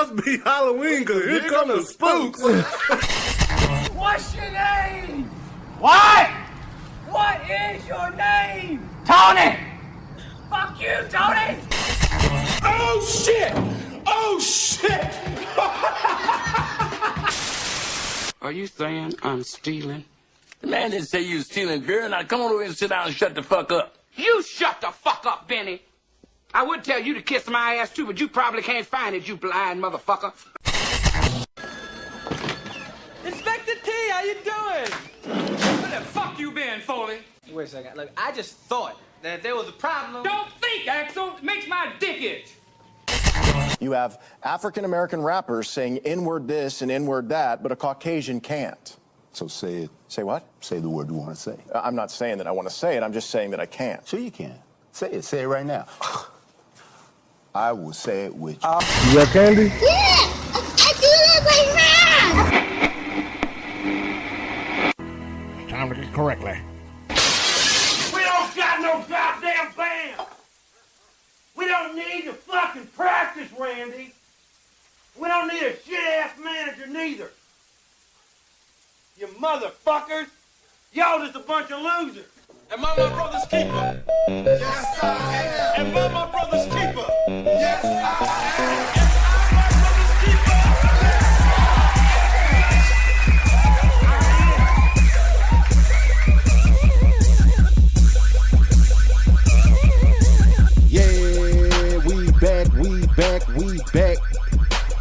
must be Halloween, because here come the spooks. What's your name? What? What is your name? Tony! Fuck you, Tony! Oh, shit! Oh, shit! Are you saying I'm stealing? The man didn't say you was stealing, girl. Now come on over here and sit down and shut the fuck up. You shut the fuck up, Benny. I would tell you to kiss my ass too, but you probably can't find it, you blind motherfucker. Inspector T, how you doing? Where the fuck you been, Foley? Wait a second. Look, I just thought that if there was a problem... Don't think, Axel. It makes my dick itch. You have African-American rappers saying N-word this and N-word that, but a Caucasian can't. So say it. Say what? Say the word you want to say. I'm not saying that I want to say it. I'm just saying that I can't. Sure you can. Say it. Say it right now. I will say it with you. You got candy? Yeah! I do that right now! Time to get correctly. We don't got no goddamn band. We don't need to fucking practice, Randy. We don't need a shit-ass manager neither. You motherfuckers. Y'all just a bunch of losers. Am I my brother's keeper? Yes, I am. Am I my brother's keeper? Yes, I am. Yeah, we back.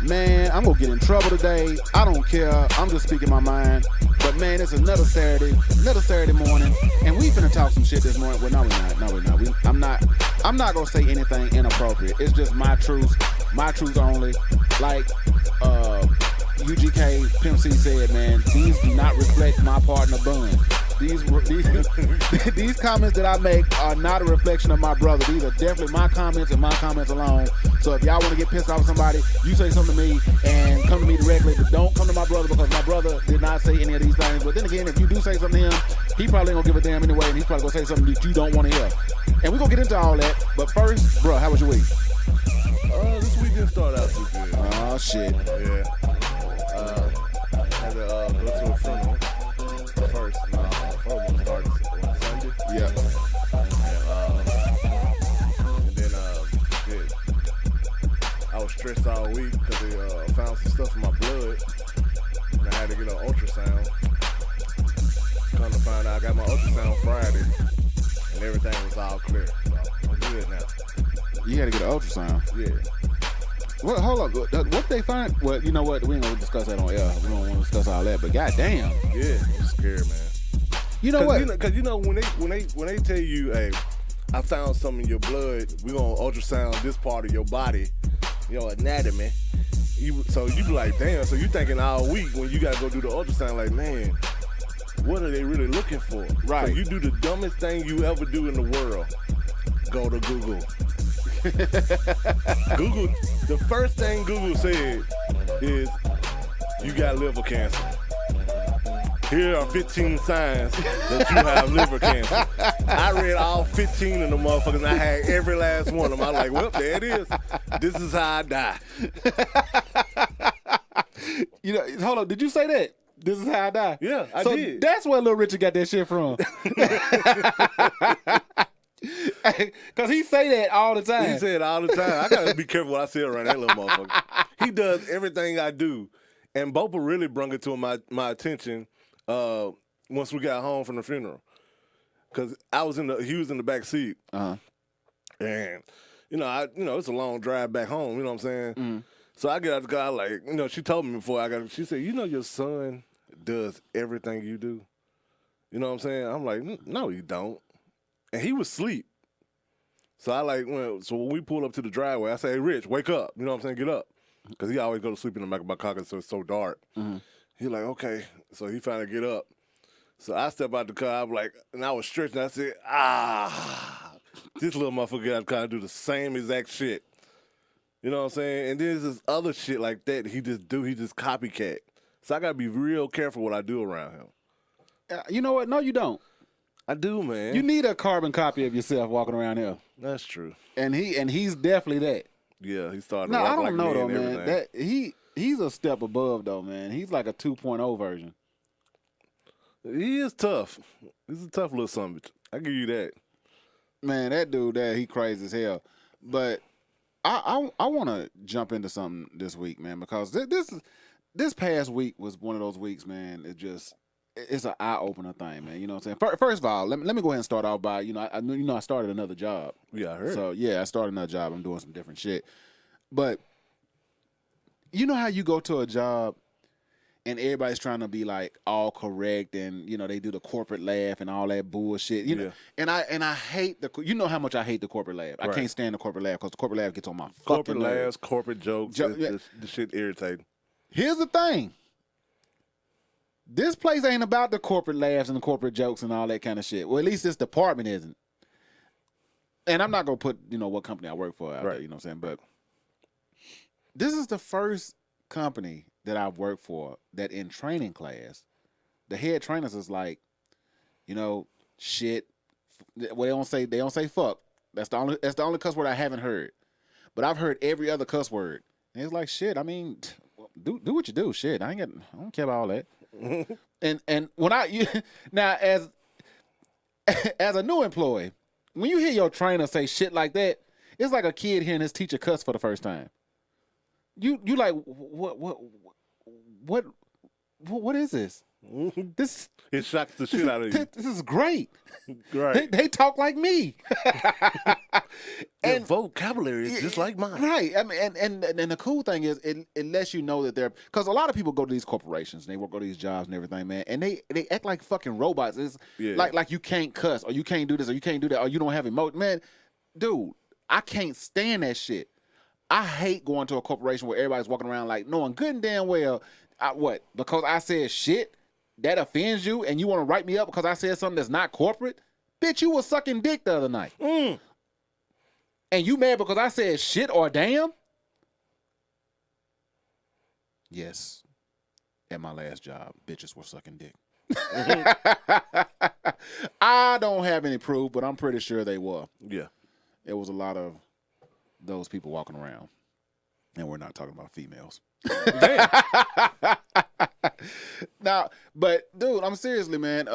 Man, I'm gonna get in trouble today. I don't care. I'm just speaking my mind. But man, it's another Saturday morning, and we finna talk some shit this morning. Well, no, we're not. I'm not gonna say anything inappropriate. It's just my truth only. Like UGK Pimp C said, man, these do not reflect my partner Bun. These comments that I make are not a reflection of my brother. These are definitely my comments and my comments alone. So if y'all want to get pissed off at somebody, you say something to me and come to me directly, but don't come to my brother because my brother did not say any of these things. But then again, if you do say something to him, he probably ain't gonna give a damn anyway, and he's probably gonna say something that you don't want to hear. And we're gonna get into all that. But first, bro, how was your week? This week didn't start out too good. Oh, shit. Yeah. Had to go to a funeral first. Funeral started on Sunday. Yeah. And then, shit. I was stressed all week because they found some stuff in my blood. And I had to get an ultrasound. Come to find out I got my ultrasound Friday. And everything was all clear. So I'm good now. You had to get an ultrasound. Yeah. What? Hold up. What they find? Well, you know what? We ain't gonna discuss that on air. We don't want to discuss all that. But goddamn. Yeah, I'm scared, man. You know what? Because you know when they tell you, hey, I found something in your blood, we gonna ultrasound this part of your body, your anatomy. So you be like, damn. So you thinking all week when you gotta go do the ultrasound, like, man, what are they really looking for? Right. So you do the dumbest thing you ever do in the world. Go to Google. Google. The first thing Google said is, you got liver cancer. Here are 15 signs that you have liver cancer. I read all 15 of them motherfuckers, and I had every last one of them. I was like, well, there it is. This is how I die. You know, hold on. Did you say that? This is how I die. Yeah, I so did. That's where Little Richard got that shit from. Cause he say that all the time. He say it all the time. I gotta be careful what I say around that little motherfucker. He does everything I do, and Bopa really brought it to my attention once we got home from the funeral. Cause he was in the back seat, and it's a long drive back home. You know what I'm saying? Mm-hmm. So I get out the car, like, she told me before she said, your son does everything you do. You know what I'm saying? I'm like, no, you don't. And he was asleep. So so when we pulled up to the driveway, I say, hey, Rich, wake up. You know what I'm saying? Get up. Because he always go to sleep in the back of my car because it's so dark. Mm-hmm. He like, okay. So he finally get up. So I step out the car, I'm like, and I was stretching. I said, this little motherfucker got to kind of do the same exact shit. You know what I'm saying? And then there's this other shit like that he just copycat. So I got to be real careful what I do around him. You know what? No, you don't. I do, man. You need a carbon copy of yourself walking around here. That's true. And he's definitely that. Yeah, he started. No, to I walk don't like know me though, and man. everything. He's a step above though, man. He's like a 2.0 version. He is tough. He's a tough little son of a bitch. I give you that. Man, that dude there, he crazy as hell. But I want to jump into something this week, man, because this past week was one of those weeks, man. It's an eye opener thing, man. You know what I'm saying? First of all, let me go ahead and start off by I started another job. Yeah, I heard. So yeah, I started another job. I'm doing some different shit. But you know how you go to a job and everybody's trying to be like all correct, and you know they do the corporate laugh and all that bullshit. You know, and I hate you know how much I hate the corporate laugh. I can't stand the corporate laugh because the corporate laugh gets on my corporate fucking nerves. laughs, corporate jokes. The shit irritating. Here's the thing. This place ain't about the corporate laughs and the corporate jokes and all that kind of shit. Well, at least this department isn't. And I'm not gonna put what company I work for out there, you know what I'm saying? But this is the first company that I've worked for that in training class, the head trainers is like, shit. Well, they don't say fuck. That's the only cuss word I haven't heard. But I've heard every other cuss word. And it's like, shit, I mean, do what you do. Shit, I don't care about all that. and when now as a new employee, when you hear your trainer say shit like that, it's like a kid hearing his teacher cuss for the first time. You like what is this? This it shocks the shit out of you. This is great. Right. They talk like me. And vocabulary is just like mine. Right. I mean, and the cool thing is it lets you know that they're, because a lot of people go to these corporations and they work on these jobs and everything, man, and they act like fucking robots. It's like you can't cuss or you can't do this or you can't do that or you don't have emotion. Man, dude, I can't stand that shit. I hate going to a corporation where everybody's walking around like knowing good and damn well, because I said shit that offends you and you want to write me up because I said something that's not corporate? Bitch, you was sucking dick the other night. And you mad because I said shit or damn? Yes. At my last job, bitches were sucking dick. I don't have any proof, but I'm pretty sure they were. Yeah. It was a lot of those people walking around. And we're not talking about females. Now, but dude, I'm seriously, man.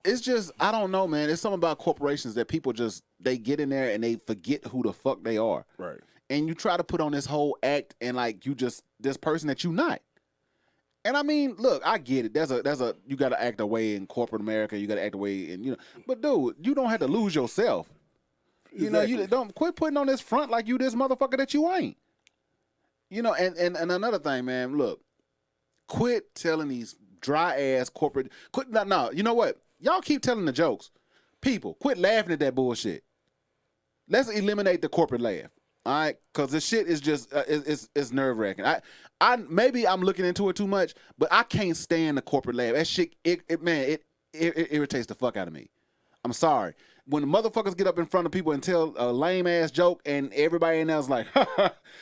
It's just, I don't know, man. It's something about corporations that people they get in there and they forget who the fuck they are. Right. And you try to put on this whole act and like you just this person that you not. And I mean, look, I get it. There's a you got to act a way in corporate America. You got to act a way in But dude, you don't have to lose yourself. Exactly. You don't quit putting on this front like you this motherfucker that you ain't. And another thing, man. Look, quit telling these dry ass corporate. No. You know what? Y'all keep telling the jokes. People, quit laughing at that bullshit. Let's eliminate the corporate laugh. All right, because this shit is just it's nerve wracking. I maybe I'm looking into it too much, but I can't stand the corporate laugh. That shit, it irritates the fuck out of me. I'm sorry. When the motherfuckers get up in front of people and tell a lame ass joke, and everybody in there's like,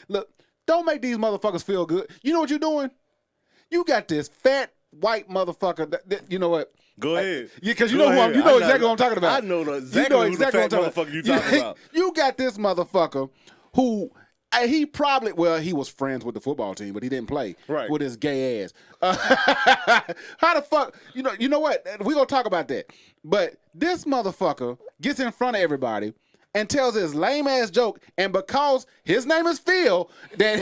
look, don't make these motherfuckers feel good. You know what you're doing? You got this fat white motherfucker. That you know what? Go ahead. Yeah, because you know exactly what I'm talking about. I know exactly who the fat motherfucker you talking about. You got this motherfucker who he probably, he was friends with the football team, but he didn't play with his gay ass. How the fuck? You know what? We're going to talk about that. But this motherfucker gets in front of everybody and tells his lame ass joke, and because his name is Phil, that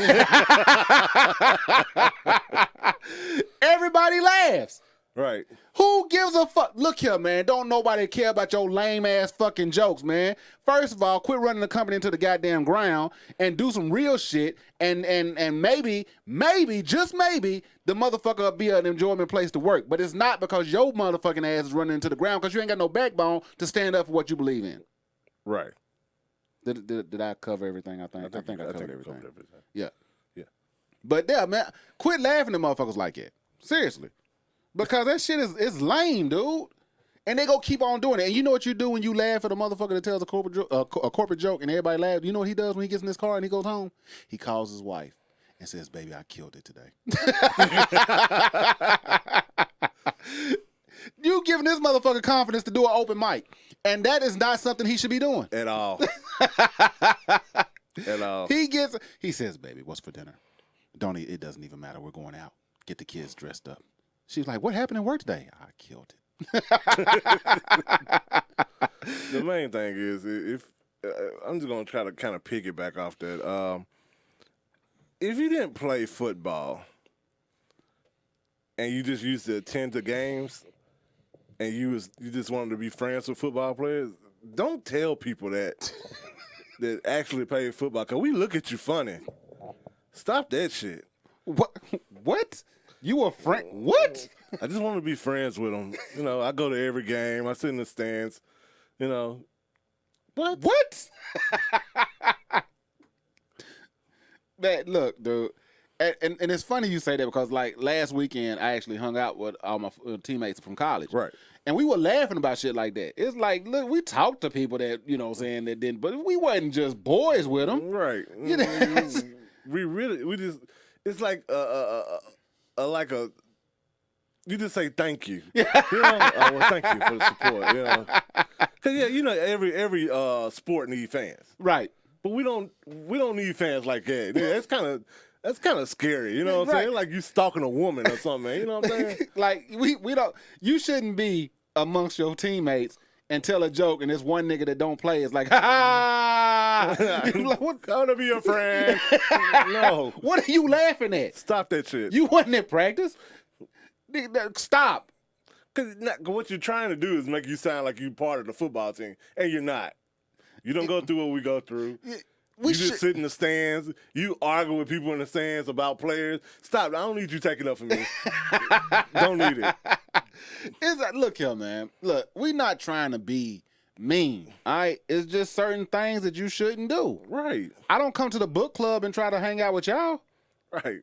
everybody laughs. Right. Who gives a fuck? Look here, man. Don't nobody care about your lame ass fucking jokes, man. First of all, quit running the company into the goddamn ground and do some real shit. And maybe, just maybe, the motherfucker will be an enjoyment place to work. But it's not because your motherfucking ass is running into the ground because you ain't got no backbone to stand up for what you believe in. Right. Did I cover everything? I think I covered everything. Yeah. Yeah. But yeah, man, quit laughing at motherfuckers like that. Seriously. Because that shit is lame, dude. And they go keep on doing it. And you know what you do when you laugh at a motherfucker that tells a corporate joke and everybody laughs? You know what he does when he gets in his car and he goes home? He calls his wife and says, baby, I killed it today. You giving this motherfucker confidence to do an open mic. And that is not something he should be doing. At all. at all. He says, "Baby, what's for dinner? It doesn't even matter. We're going out. Get the kids dressed up." She's like, "What happened at work today?" I killed it. The main thing is, if I'm just gonna try to kind of piggyback off that. If you didn't play football and you just used to attend the games and you just wanted to be friends with football players, don't tell people that actually play football, because we look at you funny. Stop that shit. What? You a friend? What? I just want to be friends with them. You know, I go to every game. I sit in the stands. You know. What? Man, look, dude. And it's funny you say that, because like last weekend I actually hung out with all my teammates from college. Right. And we were laughing about shit like that. It's like, look, we talked to people that, you know what I'm saying, that didn't, but we wasn't just boys with them. Right. You know? we just, it's like you just say thank you. You know? Well, thank you for the support. You know, because you know every sport needs fans. Right. But we don't need fans like that. Yeah, that's kind of scary. You know what I'm saying? Like you stalking a woman or something. You know what I'm saying? Like we don't. You shouldn't be amongst your teammates and tell a joke, and this one nigga that don't play is like, ha ha. Like, what? I want to be your friend. No. What are you laughing at? Stop that shit. You wasn't at practice. Stop. Because what you're trying to do is make you sound like you part of the football team, and you're not. You don't go through what we go through. You just sit in the stands. You argue with people in the stands about players. Stop. I don't need you taking up for me. Don't need it. Look here, man. Look, we're not trying to be mean, all right? It's just certain things that you shouldn't do. Right. I don't come to the book club and try to hang out with y'all. Right.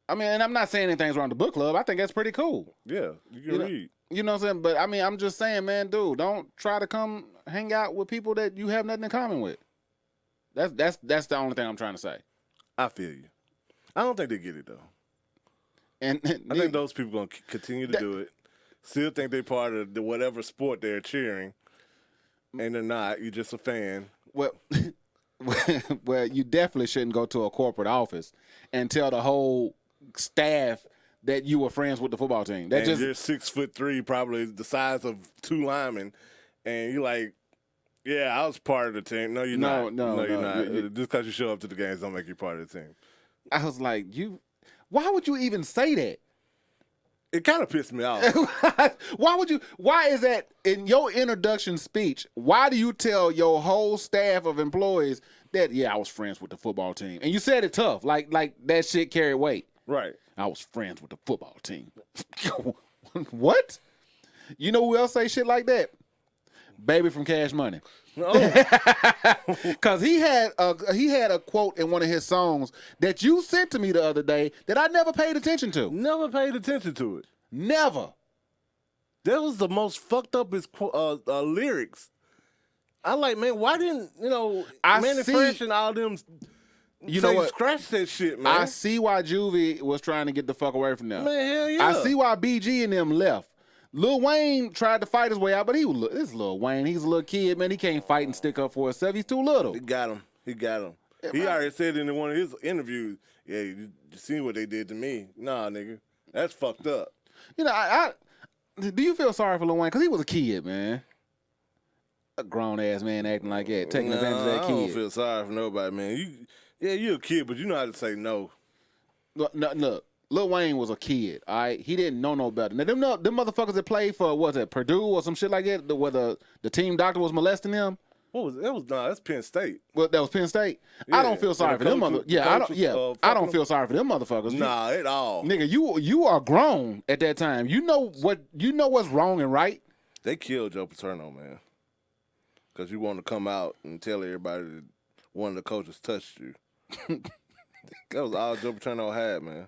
I mean, and I'm not saying anything's wrong with the book club. I think that's pretty cool. Yeah, you can read. You know what I'm saying? But, I mean, I'm just saying, man, dude, don't try to come hang out with people that you have nothing in common with. That's the only thing I'm trying to say. I feel you. I don't think they get it, though. And I think those people going to continue to do it. Still think they're part of the whatever sport they're cheering, and they're not. You're just a fan. Well, well, you definitely shouldn't go to a corporate office and tell the whole staff that you were friends with the football team. You're 6'3", probably the size of 2 linemen, and you're like, yeah, I was part of the team. No, you're not. No, you're not. Just because you show up to the games don't make you part of the team. I was like, why would you even say that? It kind of pissed me off. Why is that in your introduction speech? Why do you tell your whole staff of employees that, yeah, I was friends with the football team? And you said it tough, like that shit carried weight. Right. I was friends with the football team. What? You know who else say shit like that? Baby from Cash Money. Because he had a quote in one of his songs that you sent to me the other day that I never paid attention to. Never paid attention to it. Never. That was the most fucked up lyrics. I like, man, why didn't, Manny Fresh and all them know what? Scratch that shit, man. I see why Juvie was trying to get the fuck away from them. Man, hell yeah. I see why BG and them left. Lil Wayne tried to fight his way out, but this Lil Wayne. He's a little kid, man. He can't fight and stick up for himself. He's too little. He got him. Yeah, he already said in one of his interviews, yeah, you seen what they did to me. Nah, nigga. That's fucked up. Do you feel sorry for Lil Wayne? Because he was a kid, man. A grown-ass man acting like that, taking advantage of that kid. I don't feel sorry for nobody, man. You're a kid, but you know how to say no. Look, Lil Wayne was a kid, all right? He didn't know no better. Now, them motherfuckers that played for, was it Purdue or some shit like that, where the team doctor was molesting them? What was it? That's Penn State. Well, that was Penn State? Yeah. I don't feel sorry for them motherfuckers. I don't feel sorry for them motherfuckers. Nah, at all. Nigga, you are grown at that time. You know what's wrong and right? They killed Joe Paterno, man. Because you want to come out and tell everybody that one of the coaches touched you. That was all Joe Paterno had, man.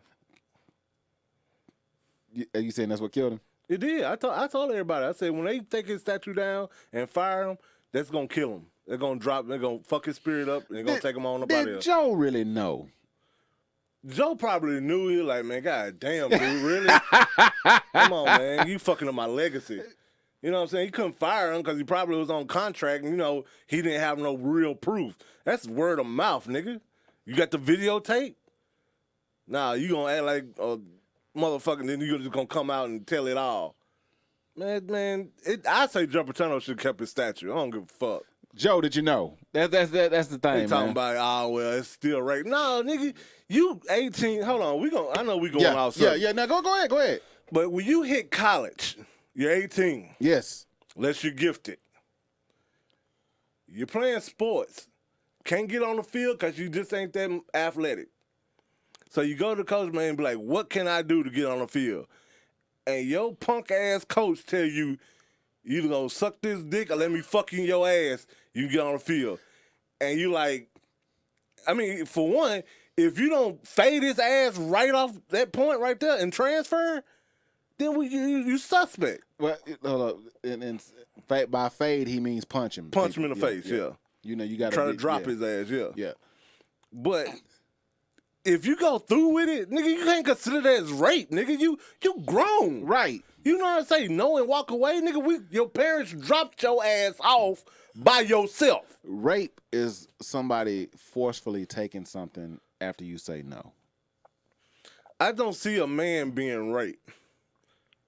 You saying that's what killed him? It did. I told everybody. I said when they take his statue down and fire him, that's gonna kill him. They're gonna drop. They're gonna fuck his spirit up. And they're gonna take him on up out of here. Did Joe really know? Joe probably knew. He was like, man, god damn, dude, really? Come on, man, you fucking up my legacy. You know what I'm saying? He couldn't fire him because he probably was on contract and, he didn't have no real proof. That's word of mouth, nigga. You got the videotape? Nah, you gonna act like a motherfucker, then you just gonna come out and tell it all. Man, I say Joe Paterno should have kept his statue. I don't give a fuck. Joe, did you know? That's the thing, They talking man. about, well, it's still rape. No, nigga, you 18. Hold on, I know we going outside. Yeah. Now go ahead. But when you hit college, you're 18. Yes. Unless you're gifted. You're playing sports. Can't get on the field because you just ain't that athletic. So you go to the coach, man, and be like, what can I do to get on the field? And your punk-ass coach tell you, you either gonna suck this dick or let me fuck you in your ass, you get on the field. And you like, I mean, for one, if you don't fade his ass right off that point right there and transfer, then you suspect. Well, hold up. And by fade, he means punch him. Punch him in the face, yeah. You know, you got Try to drop his ass, yeah. Yeah. But if you go through with it, nigga, you can't consider that as rape, nigga. You grown. Right. You know what I'm saying? No and walk away, nigga. Your parents dropped your ass off by yourself. Rape is somebody forcefully taking something after you say no. I don't see a man being raped.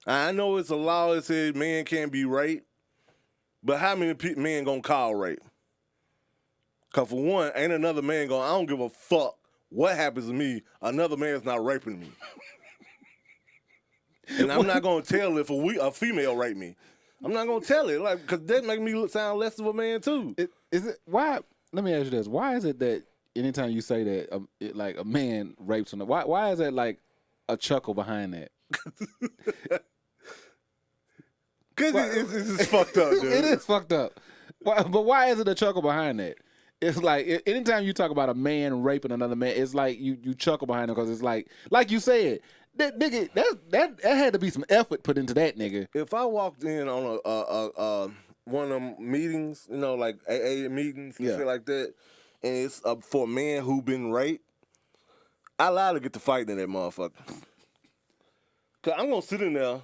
I know it's a law that says men can't be raped, but how many men gonna call rape? Because for one, ain't another man I don't give a fuck what happens to me. Another man's not raping me. And I'm not going to tell if a female raped me. I'm not going to tell it, because that make me sound less of a man, too. Why? Let me ask you this. Why is it that anytime you say that, like, a man rapes another, why is that, like, a chuckle behind that? Because it's fucked up, dude. It is fucked up. But why is it a chuckle behind that? It's like, anytime you talk about a man raping another man, it's like you chuckle behind it because it's like you said, that nigga, that had to be some effort put into that nigga. If I walked in on a one of them meetings, like AA meetings and shit like that, and it's for a man who been raped, I allow to get to fighting in that motherfucker. Because I'm going to sit in there,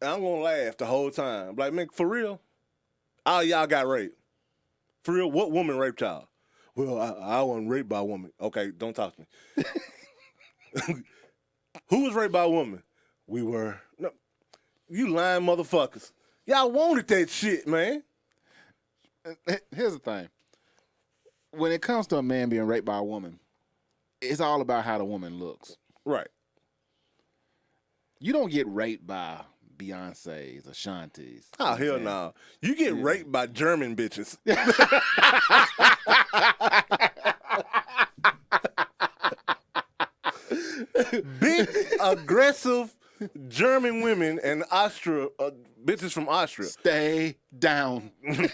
and I'm going to laugh the whole time. Like, man, for real? All y'all got raped. For real, what woman raped y'all? Well, I wasn't raped by a woman. Okay, don't talk to me. Who was raped by a woman? We were. No, you lying motherfuckers. Y'all wanted that shit, man. Here's the thing. When it comes to a man being raped by a woman, it's all about how the woman looks. Right. You don't get raped by Beyonce's, Ashanti's. Oh, hell no. You get raped by German bitches. Big, aggressive German women and bitches from Austria. Stay down. 9.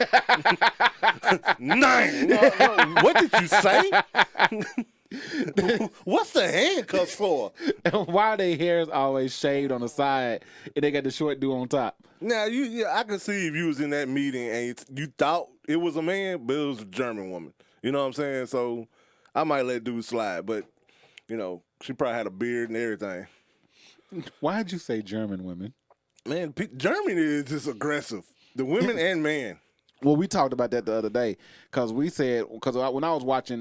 What did you say? What's the handcuffs for? Why are their hairs always shaved on the side and they got the short do on top? Now, I can see if you was in that meeting and you thought it was a man, but it was a German woman. You know what I'm saying? So I might let dude slide, but, she probably had a beard and everything. Why'd you say German women? Man, Germany is just aggressive. The women and men. Well, we talked about that the other day because when I was watching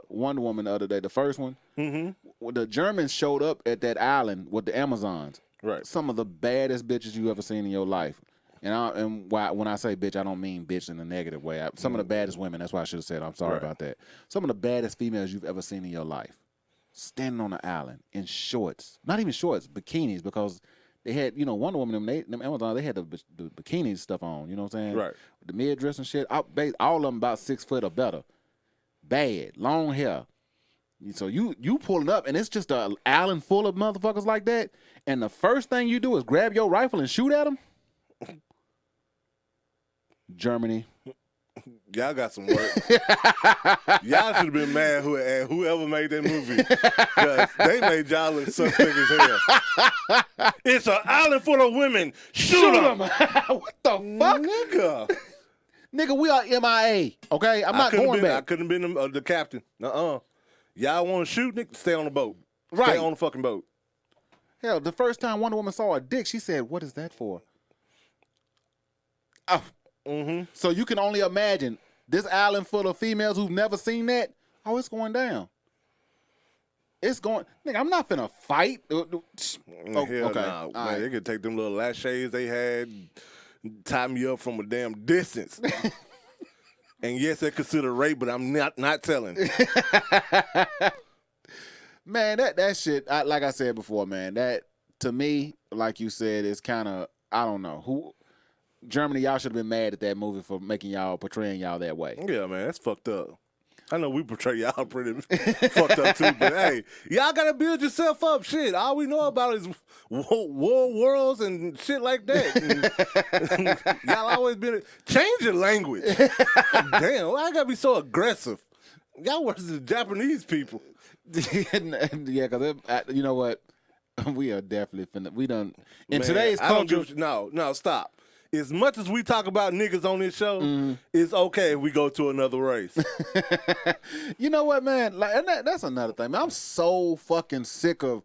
Wonder Woman the other day, the first one, the Germans showed up at that island with the Amazons. Right. Some of the baddest bitches you ever seen in your life. And when I say bitch, I don't mean bitch in a negative way. Some of the baddest women, that's why I should have said, I'm sorry about that. Some of the baddest females you've ever seen in your life. Standing on the island in shorts. Not even shorts, bikinis, because they had, Wonder Woman, them Amazon, they had the bikini stuff on, you know what I'm saying? Right. The mid-dress and shit. All of them about 6 foot or better. Bad, long hair. So you pulling up, and it's just an island full of motherfuckers like that, and the first thing you do is grab your rifle and shoot at them? Germany. Y'all got some work. Y'all should have been mad whoever made that movie. Because they made y'all look suspect as hell. It's an island full of women. Shoot them. What the fuck? Nigga, we are MIA, okay? I'm not going back. I couldn't have been the captain. Y'all want to shoot, nigga? Stay on the boat. Right. Stay on the fucking boat. Hell, the first time Wonder Woman saw a dick, she said, what is that for? Oh. So you can only imagine this island full of females who've never seen that. Oh, it's going down. It's going. Nigga, I'm not finna fight. Hell okay. nah. All Man, right. they could take them little laches they had, tie me up from a damn distance. And yes, they consider rape, but I'm not telling. Man, that shit, like I said before, man, that to me, like you said, is kind of, I don't know. Germany, y'all should have been mad at that movie for portraying y'all that way. Yeah, man, that's fucked up. I know we portray y'all pretty fucked up too, but hey, y'all gotta build yourself up. Shit, all we know about is war worlds and shit like that. And y'all always been change your language. Damn, why I gotta be so aggressive? Y'all worse than Japanese people. Yeah, because you know what, we are definitely finna. We done in Man, today's I don't culture. no, stop. As much as we talk about niggas on this show, it's okay if we go to another race. You know what, man? Like, and that's another thing, man. I'm so fucking sick of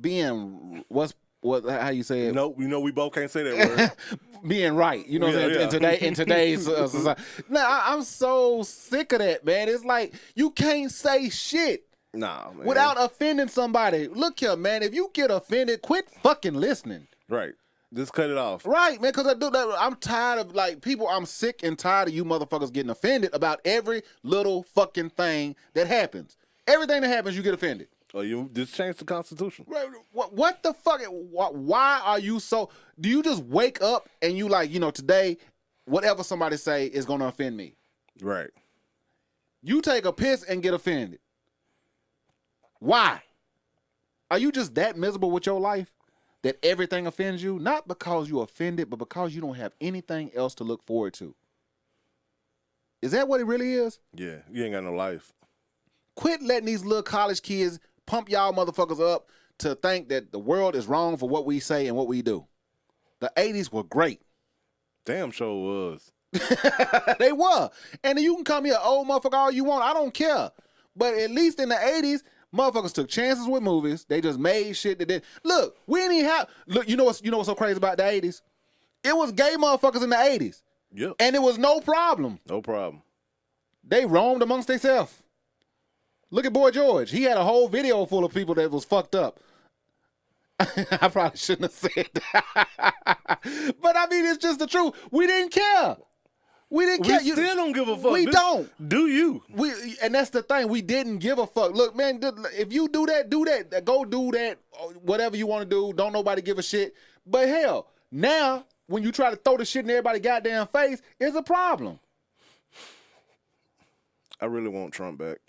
being how you say it? Nope, you know we both can't say that word. Being right, you know what I'm saying? In today's society. No, I'm so sick of that, man. It's like you can't say shit Nah, man. without offending somebody. Look here, man. If you get offended, quit fucking listening. Right. Just cut it off. Right, man, because I'm tired of, like, people, I'm sick and tired of you motherfuckers getting offended about every little fucking thing that happens. Everything that happens, you get offended. Oh, you just changed the Constitution. What the fuck? Why are you so, do you just wake up and you like, today, whatever somebody say is going to offend me? Right. You take a piss and get offended. Why? Are you just that miserable with your life? That everything offends you, not because you're offended, but because you don't have anything else to look forward to. Is that what it really is? Yeah, you ain't got no life. Quit letting these little college kids pump y'all motherfuckers up to think that the world is wrong for what we say and what we do. The 80s were great. Damn sure was. They were. And you can call me an old motherfucker all you want. I don't care. But at least in the 80s, motherfuckers took chances with movies. They just made shit that did. Look, we didn't even have. Look, you know what's so crazy about the 80s? It was gay motherfuckers in the 80s. Yep. And it was no problem. No problem. They roamed amongst themselves. Look at Boy George. He had a whole video full of people that was fucked up. I probably shouldn't have said that. But I mean, it's just the truth. We didn't care. We didn't care. We still don't give a fuck. We don't. Do you? And that's the thing. We didn't give a fuck. Look, man, if you do that, do that. Go do that. Whatever you want to do. Don't nobody give a shit. But hell, now when you try to throw the shit in everybody's goddamn face, it's a problem. I really want Trump back.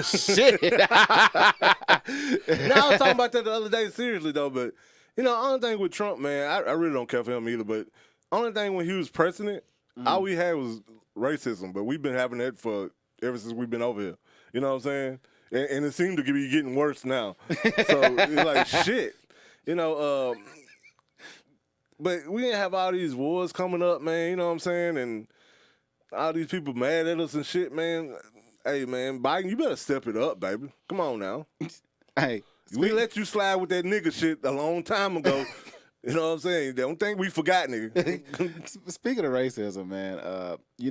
Shit. Now, I was talking about that the other day, seriously, though, but, only thing with Trump, man, I really don't care for him either, but only thing when he was president, all we had was racism, but we've been having that ever since we've been over here. You know what I'm saying? And it seemed to be getting worse now. So, it's like, shit. But we didn't have all these wars coming up, man, you know what I'm saying? And all these people mad at us and shit, man. Hey, man, Biden, you better step it up, baby. Come on now. Hey, we let you slide with that nigga shit a long time ago. You know what I'm saying? Don't think we forgot, nigga. Speaking of racism, man,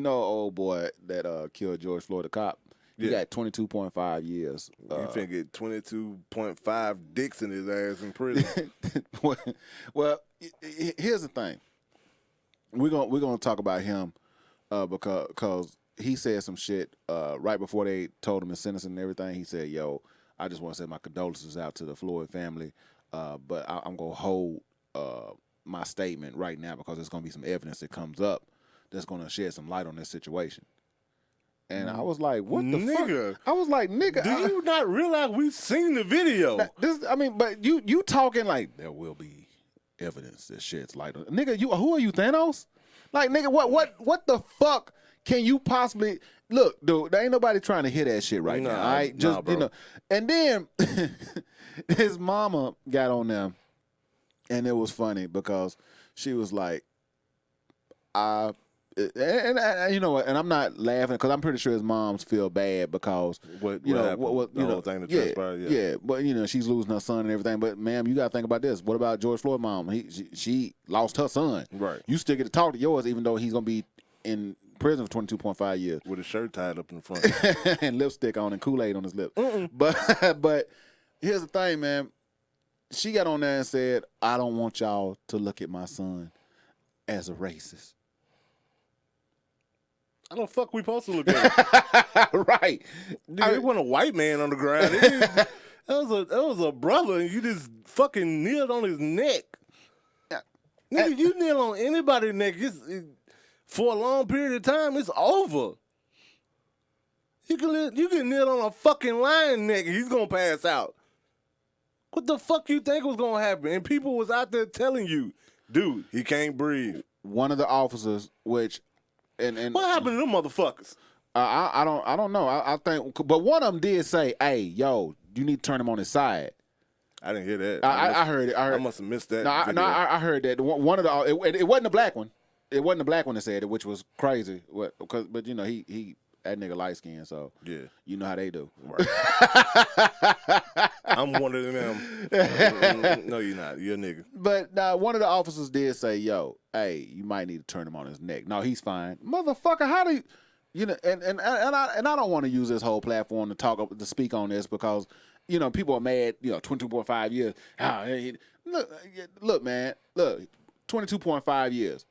old boy that killed George Floyd, the cop, he got 22.5 years. He finna get 22.5 dicks in his ass in prison. Well, here's the thing. We're gonna talk about him because he said some shit right before they told him his sentence and everything. He said, "Yo, I just want to say my condolences out to the Floyd family, but I'm gonna hold my statement right now because there's gonna be some evidence that comes up that's gonna shed some light on this situation." And I was like, "What the Nigga. fuck?" I was like, "Nigga, do you not realize we've seen the video?" But you talking like there will be evidence that sheds light on. Nigga, who are you, Thanos? Like, nigga, what the fuck can you possibly look, dude? There ain't nobody trying to hear that shit right now. All right, just bro. And then his mama got on there, and it was funny because she was like, "I And you know what? And I'm not laughing because I'm pretty sure his moms feel bad because What you know happened? what The you know whole thing that yeah, transpired, yeah. But you know she's losing her son and everything. But ma'am, you gotta think about this. What about George Floyd's mom? She lost her son. Right. You still get to talk to yours even though he's gonna be in prison for 22.5 years With his shirt tied up in the front. and lipstick on and Kool-Aid on his lip. But here's the thing, man. She got on there and said, "I don't want y'all to look at my son as a racist." How the fuck we supposed to look at it? Right. Dude, it wasn't a white man on the ground. That was a brother, and you just fucking kneeled on his neck. Nigga, you kneel on anybody's neck for a long period of time, it's over. You can kneel on a fucking lion neck and he's gonna pass out. What the fuck you think was gonna happen? And people was out there telling you, dude, he can't breathe. One of the officers, which and What happened to them motherfuckers? I don't know. I think, but one of them did say, "Hey, yo, you need to turn him on his side." I didn't hear that. I heard it. I must have missed that. I heard that. One of the it wasn't a black one. It wasn't a black one that said it, which was crazy. But you know he that nigga light skinned, so Yeah. you know how they do. Right. I'm one of them. No, you're not. You're a nigga. But one of the officers did say, "Yo, hey, you might need to turn him on his neck." No, he's fine, motherfucker. How do you know? And I don't want to use this whole platform to speak on this because you know people are mad. You know, 22.5 years. Look, man. Look, 22.5 years.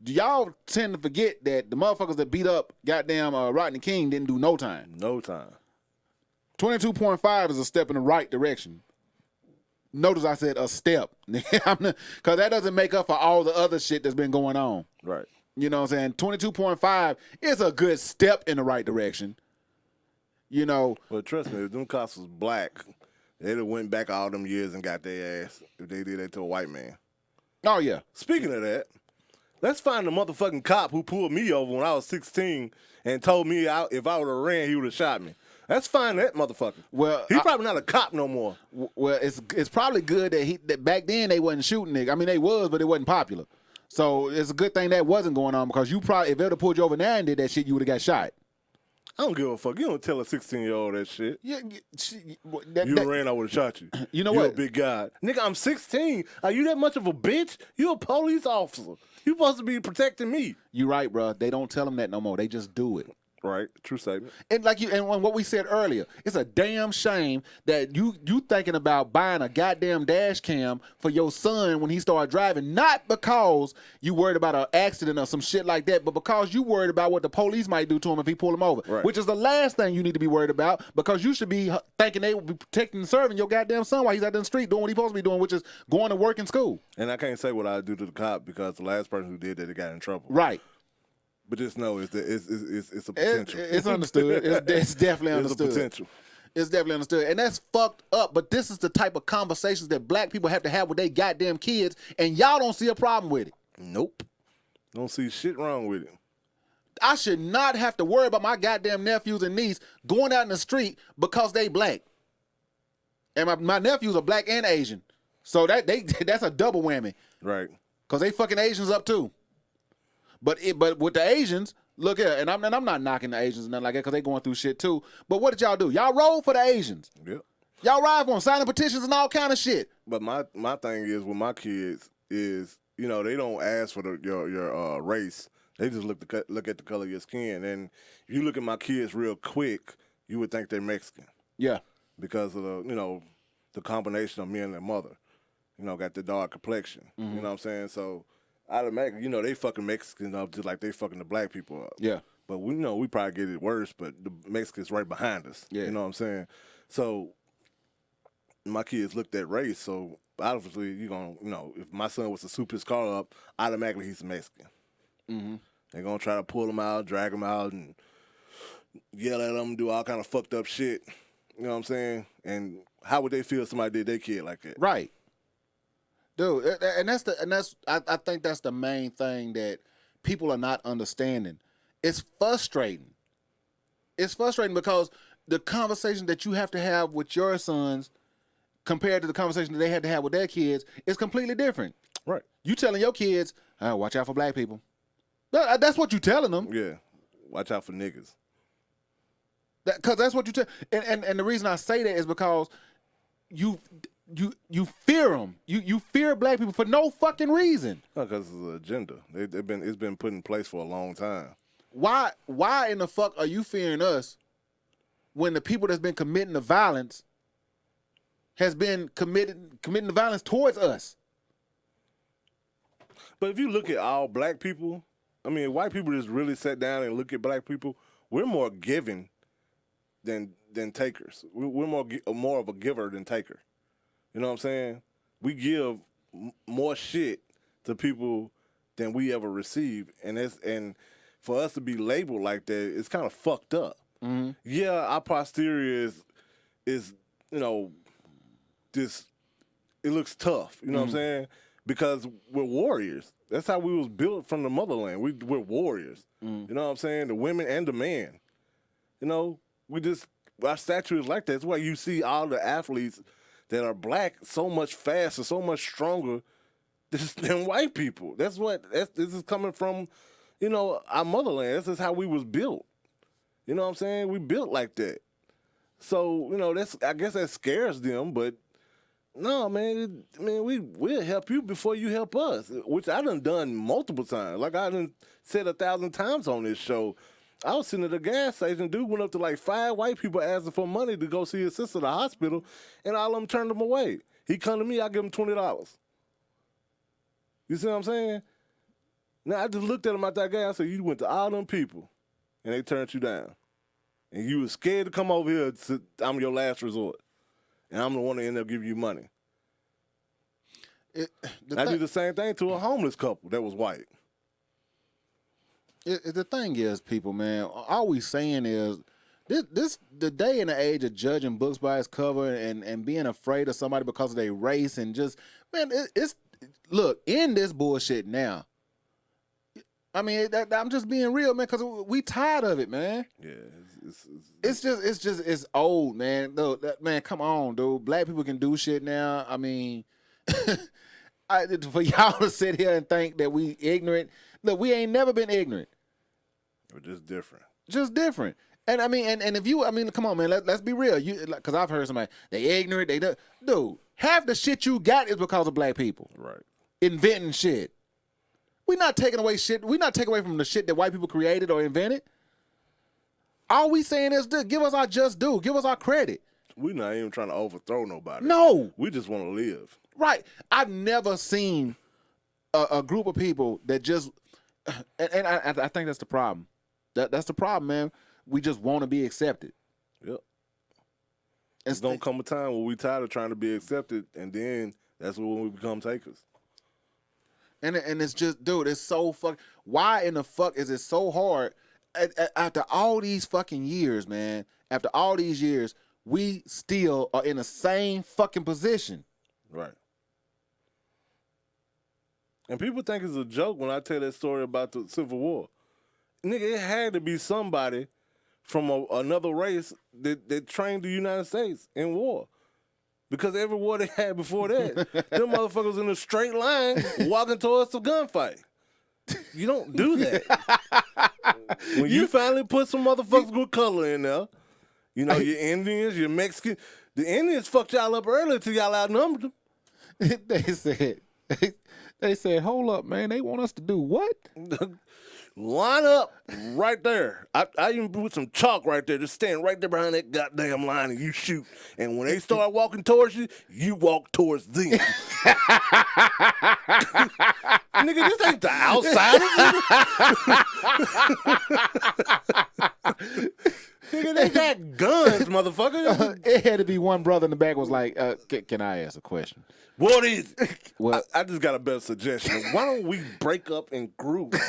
Do y'all tend to forget that the motherfuckers that beat up goddamn Rodney King didn't do no time? No time. 22.5 is a step in the right direction. Notice I said a step. Because that doesn't make up for all the other shit that's been going on. Right. You know what I'm saying? 22.5 is a good step in the right direction. You know. Well, trust me, if them cops was black, they'd have went back all them years and got their ass if they did that to a white man. Oh, yeah. Speaking of that, let's find the motherfucking cop who pulled me over when I was 16 and told me if I would have ran, he would have shot me. Let's find that motherfucker. Well, he's probably not a cop no more. Well, it's probably good that back then they wasn't shooting niggas. I mean, they was, but it wasn't popular. So it's a good thing that wasn't going on because you probably, if they would have pulled you over now and did that shit, you would have got shot. I don't give a fuck. You don't tell a 16-year-old that shit. Yeah, You ran, I would have shot you. You know You're what? a big guy. Nigga, I'm 16. Are you that much of a bitch? You a police officer. You supposed to be protecting me. You right, bro. They don't tell them that no more. They just do it. Right. True statement. And what we said earlier, it's a damn shame that you thinking about buying a goddamn dash cam for your son when he started driving, not because you worried about an accident or some shit like that, but because you worried about what the police might do to him if he pull him over. Right. Which is the last thing you need to be worried about because you should be thinking they will be protecting and serving your goddamn son while he's out in the street doing what he's supposed to be doing, which is going to work in school. And I can't say what I do to the cop because the last person who did that, they got in trouble. Right. But just know it's a potential. It's understood. It's definitely understood. It's a potential. It's definitely understood. And that's fucked up. But this is the type of conversations that black people have to have with their goddamn kids, and y'all don't see a problem with it. Nope. Don't see shit wrong with it. I should not have to worry about my goddamn nephews and niece going out in the street because they black. And my nephews are black and Asian. So that's a double whammy. Right. Because they fucking Asians up too. But with the Asians, look here, and I'm not knocking the Asians and nothing like that because they going through shit too. But what did y'all do? Y'all roll for the Asians. Yep. Y'all ride for them, signing petitions and all kind of shit. But my thing is with my kids is, you know, they don't ask for your race. They just look at the color of your skin. And if you look at my kids real quick, you would think they're Mexican. Yeah. Because of the combination of me and their mother. You know, got the dark complexion. Mm-hmm. You know what I'm saying? So automatically, you know, they fucking Mexicans up just like they fucking the black people up. Yeah. But we know we probably get it worse, but the Mexicans right behind us. Yeah. You know what I'm saying? So my kids looked at race, so obviously if my son was to soup his car up, automatically he's a Mexican. Mm-hmm. They're gonna try to pull him out, drag him out, and yell at him, do all kind of fucked up shit. You know what I'm saying? And how would they feel if somebody did their kid like that? Right. Dude, and I think that's the main thing that people are not understanding. It's frustrating. It's frustrating because the conversation that you have to have with your sons compared to the conversation that they had to have with their kids is completely different. Right. You telling your kids, watch out for black people. That's what you telling them. Yeah. Watch out for niggas. Because that's what you tell. And the reason I say that is because you fear them. You fear black people for no fucking reason. Because it's an agenda. It's been put in place for a long time. Why in the fuck are you fearing us when the people that's been committing the violence has been committing the violence towards us? But if you look at all black people, I mean, white people just really sit down and look at black people. We're more giving than takers. We're more of a giver than taker. You know what I'm saying? We give more shit to people than we ever receive, and for us to be labeled like that, it's kind of fucked up. Mm-hmm. Yeah, our posterior is this. It looks tough. You know what I'm saying? Because we're warriors. That's how we was built from the motherland. We're warriors. You know what I'm saying? The women and the man. You know, our stature is like that. That's why you see all the athletes that are black so much faster, so much stronger than white people. This is coming from, our motherland. This is how we was built. You know what I'm saying? We built like that. So, I guess that scares them, but no, man, we'll help you before you help us, which I done multiple times. Like I done said 1,000 times on this show. I was sitting at a gas station. Dude went up to like 5 white people asking for money to go see his sister at the hospital, and all of them turned him away. He come to me, I give him $20. You see what I'm saying? Now, I just looked at him at that guy. I said, you went to all them people, and they turned you down. And you was scared to come over here. I'm your last resort. And I'm the one that ended up giving you money. I did the same thing to a homeless couple that was white. The thing is, people, man, all we saying is this the day and the age of judging books by its cover and being afraid of somebody because of their race and just, man, look, end this bullshit now. I mean, I'm just being real, man, because we tired of it, man. Yeah, it's old, man. Man, come on, dude. Black people can do shit now. I mean, for y'all to sit here and think that we ignorant, look, we ain't never been ignorant. We're just different. Just different. And I mean, and if you, I mean, come on, man, let's be real. Because I've heard somebody, they ignorant, dude, half the shit you got is because of black people. Right. Inventing shit. We're not taking away shit. We're not taking away from the shit that white people created or invented. All we saying is, give us our just due. Give us our credit. We're not even trying to overthrow nobody. No. We just want to live. Right. I've never seen a group of people that just, and I think that's the problem. That's the problem, man. We just want to be accepted. Yep. It's going to come a time where we tired of trying to be accepted, and then that's when we become takers. And it's just, dude, it's so why in the fuck is it so hard after all these fucking years, man? After all these years, we still are in the same fucking position. Right. And people think it's a joke when I tell that story about the Civil War. Nigga, it had to be somebody from another race that trained the United States in war. Because every war they had before that, them motherfuckers in a straight line walking towards the gunfight. You don't do that. When you finally put some motherfuckers with color in there, your Indians, your Mexicans, the Indians fucked y'all up earlier till y'all outnumbered them. They said, hold up, man, they want us to do what? Line up right there. I even put some chalk right there. Just stand right there behind that goddamn line and you shoot. And when they start walking towards you, you walk towards them. Nigga, this ain't the outsiders. Nigga, they got guns, motherfucker. It had to be one brother in the back was like, can I ask a question? What is it? What? I just got a better suggestion. Why don't we break up in groups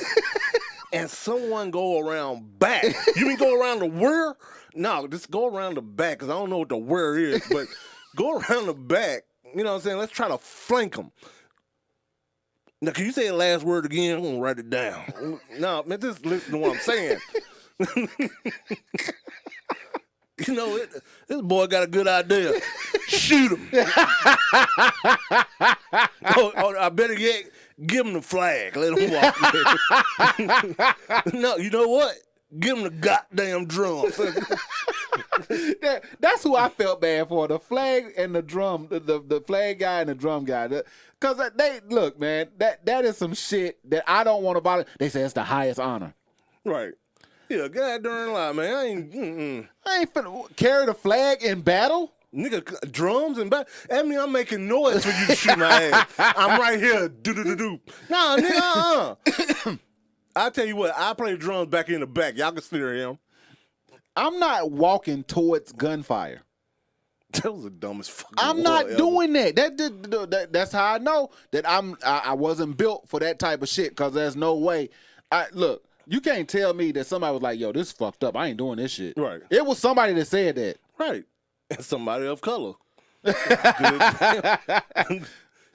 and someone go around back? You mean go around the rear? No, just go around the back, because I don't know what the rear is, but go around the back. You know what I'm saying? Let's try to flank them. Now, can you say the last word again? I'm going to write it down. No, man, just listen to what I'm saying. You know, this boy got a good idea. Shoot him. I better yet, give him the flag. Let him walk. No, you know what? Give him the goddamn drum. That's who I felt bad for. The flag and the drum, the flag guy and the drum guy. Because they look, man, that is some shit that I don't want to bother. They say it's the highest honor. Right. Yeah, goddamn lie, man. I ain't finna carry the flag in battle. Nigga, drums and I mean, I'm making noise for you to shoot my ass. I'm right here. Do. Nah, nigga, I'll tell you what, I play drums back in the back. Y'all can steer him. I'm not walking towards gunfire. That was the dumbest fucking I'm not doing that. That's how I know that I wasn't built for that type of shit, because there's no way. Look, you can't tell me that somebody was like, yo, this is fucked up. I ain't doing this shit. Right. It was somebody that said that. Right. And somebody of color.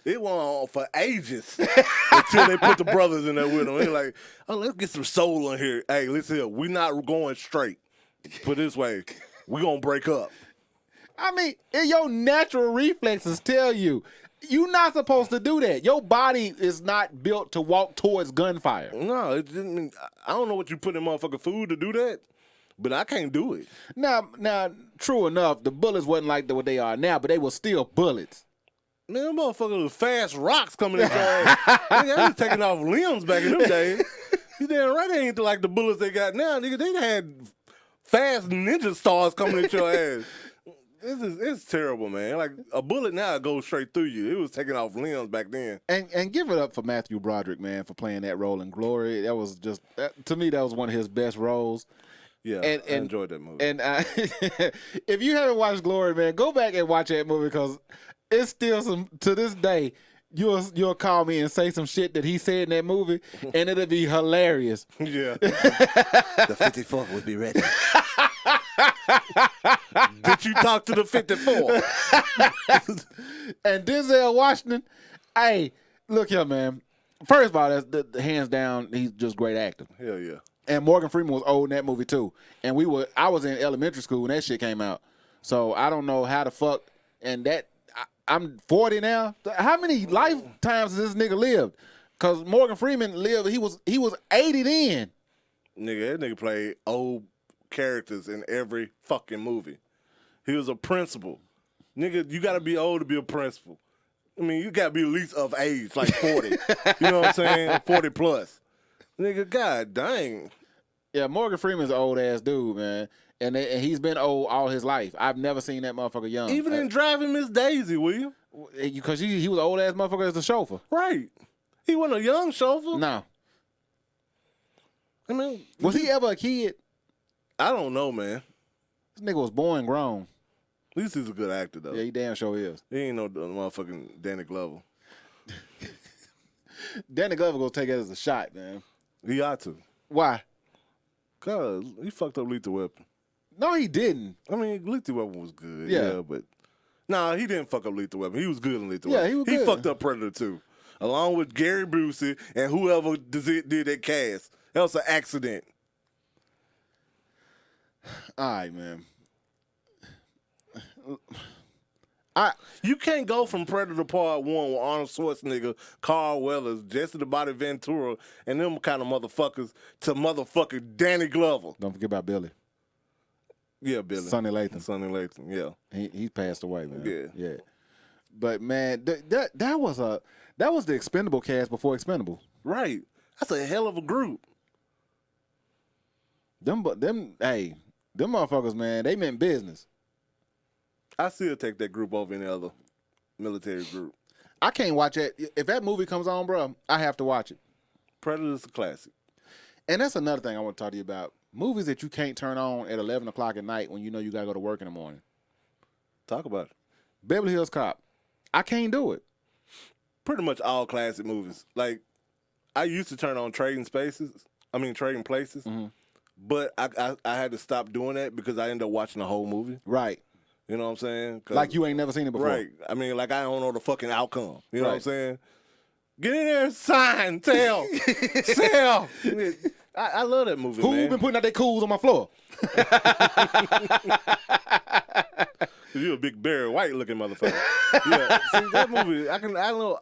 It went on for ages until they put the brothers in there with them. They're like, oh, let's get some soul in here. Hey, listen here, we're not going straight. Put it this way, we're going to break up. I mean, your natural reflexes tell you, you're not supposed to do that. Your body is not built to walk towards gunfire. No, I don't know what you put in motherfucking food to do that, but I can't do it. Now, true enough, the bullets wasn't like what they are now, but they were still bullets. Man, them motherfuckers was fast rocks coming in your ass. Nigga, I was taking off limbs back in them days. You damn right they ain't like the bullets they got now. Nigga, they had fast ninja stars coming at your ass. It's terrible, man. Like, a bullet now goes straight through you. It was taking off limbs back then. And give it up for Matthew Broderick, man, for playing that role in Glory. That was just, to me, that was one of his best roles. Yeah, I enjoyed that movie. And if you haven't watched Glory, man, go back and watch that movie, because it's still to this day, you'll call me and say some shit that he said in that movie, and it'll be hilarious. Yeah. The 54 would be ready. Did you talk to the 54? And Denzel Washington, hey, look here, man. First of all, that's hands down, he's just great actor. Hell yeah. And Morgan Freeman was old in that movie too. And I was in elementary school when that shit came out. So I don't know how the fuck, and I'm 40 now. How many lifetimes has this nigga lived? Because Morgan Freeman lived, he was 80 then. Nigga, that nigga played old characters in every fucking movie. He was a principal. Nigga, you gotta be old to be a principal. I mean, you gotta be at least of age, like 40. You know what I'm saying? 40 plus. Nigga, god dang. Yeah, Morgan Freeman's an old ass dude, man. And he's been old all his life. I've never seen that motherfucker young. Even in Driving Miss Daisy, William. Because he was an old ass motherfucker as the chauffeur. Right. He wasn't a young chauffeur. No. I mean, was he ever a kid? I don't know, man. This nigga was born grown. At least he's a good actor, though. Yeah, he damn sure is. He ain't no motherfucking Danny Glover. Danny Glover gonna take it as a shot, man. He ought to. Why? Because he fucked up Lethal Weapon. No, he didn't. I mean, Lethal Weapon was good. Yeah, but nah, he didn't fuck up Lethal Weapon. He was good in Lethal Yeah, Weapon. he was He good. fucked up Predator 2, along with Gary Busey and whoever did that cast. That was an accident. All right, man. You can't go from Predator Part 1 with Arnold Schwarzenegger, Carl Weathers, Jesse the Body Ventura, and them kind of motherfuckers to motherfucking Danny Glover. Don't forget about Billy. Yeah, Billy. Sonny Latham. Sonny Latham, yeah. He passed away, man. Yeah. But man, that was the Expendable cast before Expendable. Right. That's a hell of a group. Them motherfuckers, man, they meant business. I still take that group over any other military group. I can't watch it. If that movie comes on, bro, I have to watch it. Predator's a classic. And that's another thing I want to talk to you about. Movies that you can't turn on at 11 o'clock at night when you know you got to go to work in the morning. Talk about it. Beverly Hills Cop. I can't do it. Pretty much all classic movies. Like, I used to turn on Trading Places, Mm-hmm. but I had to stop doing that because I ended up watching the whole movie. Right. You know what I'm saying? Like you ain't never seen it before. Right. I mean, like I don't know the fucking outcome. You know what I'm saying? Get in there and sign, tell. I love that movie, Who man. been putting out their cools on my floor? You a big Barry White looking motherfucker. Yeah, see that movie. I don't know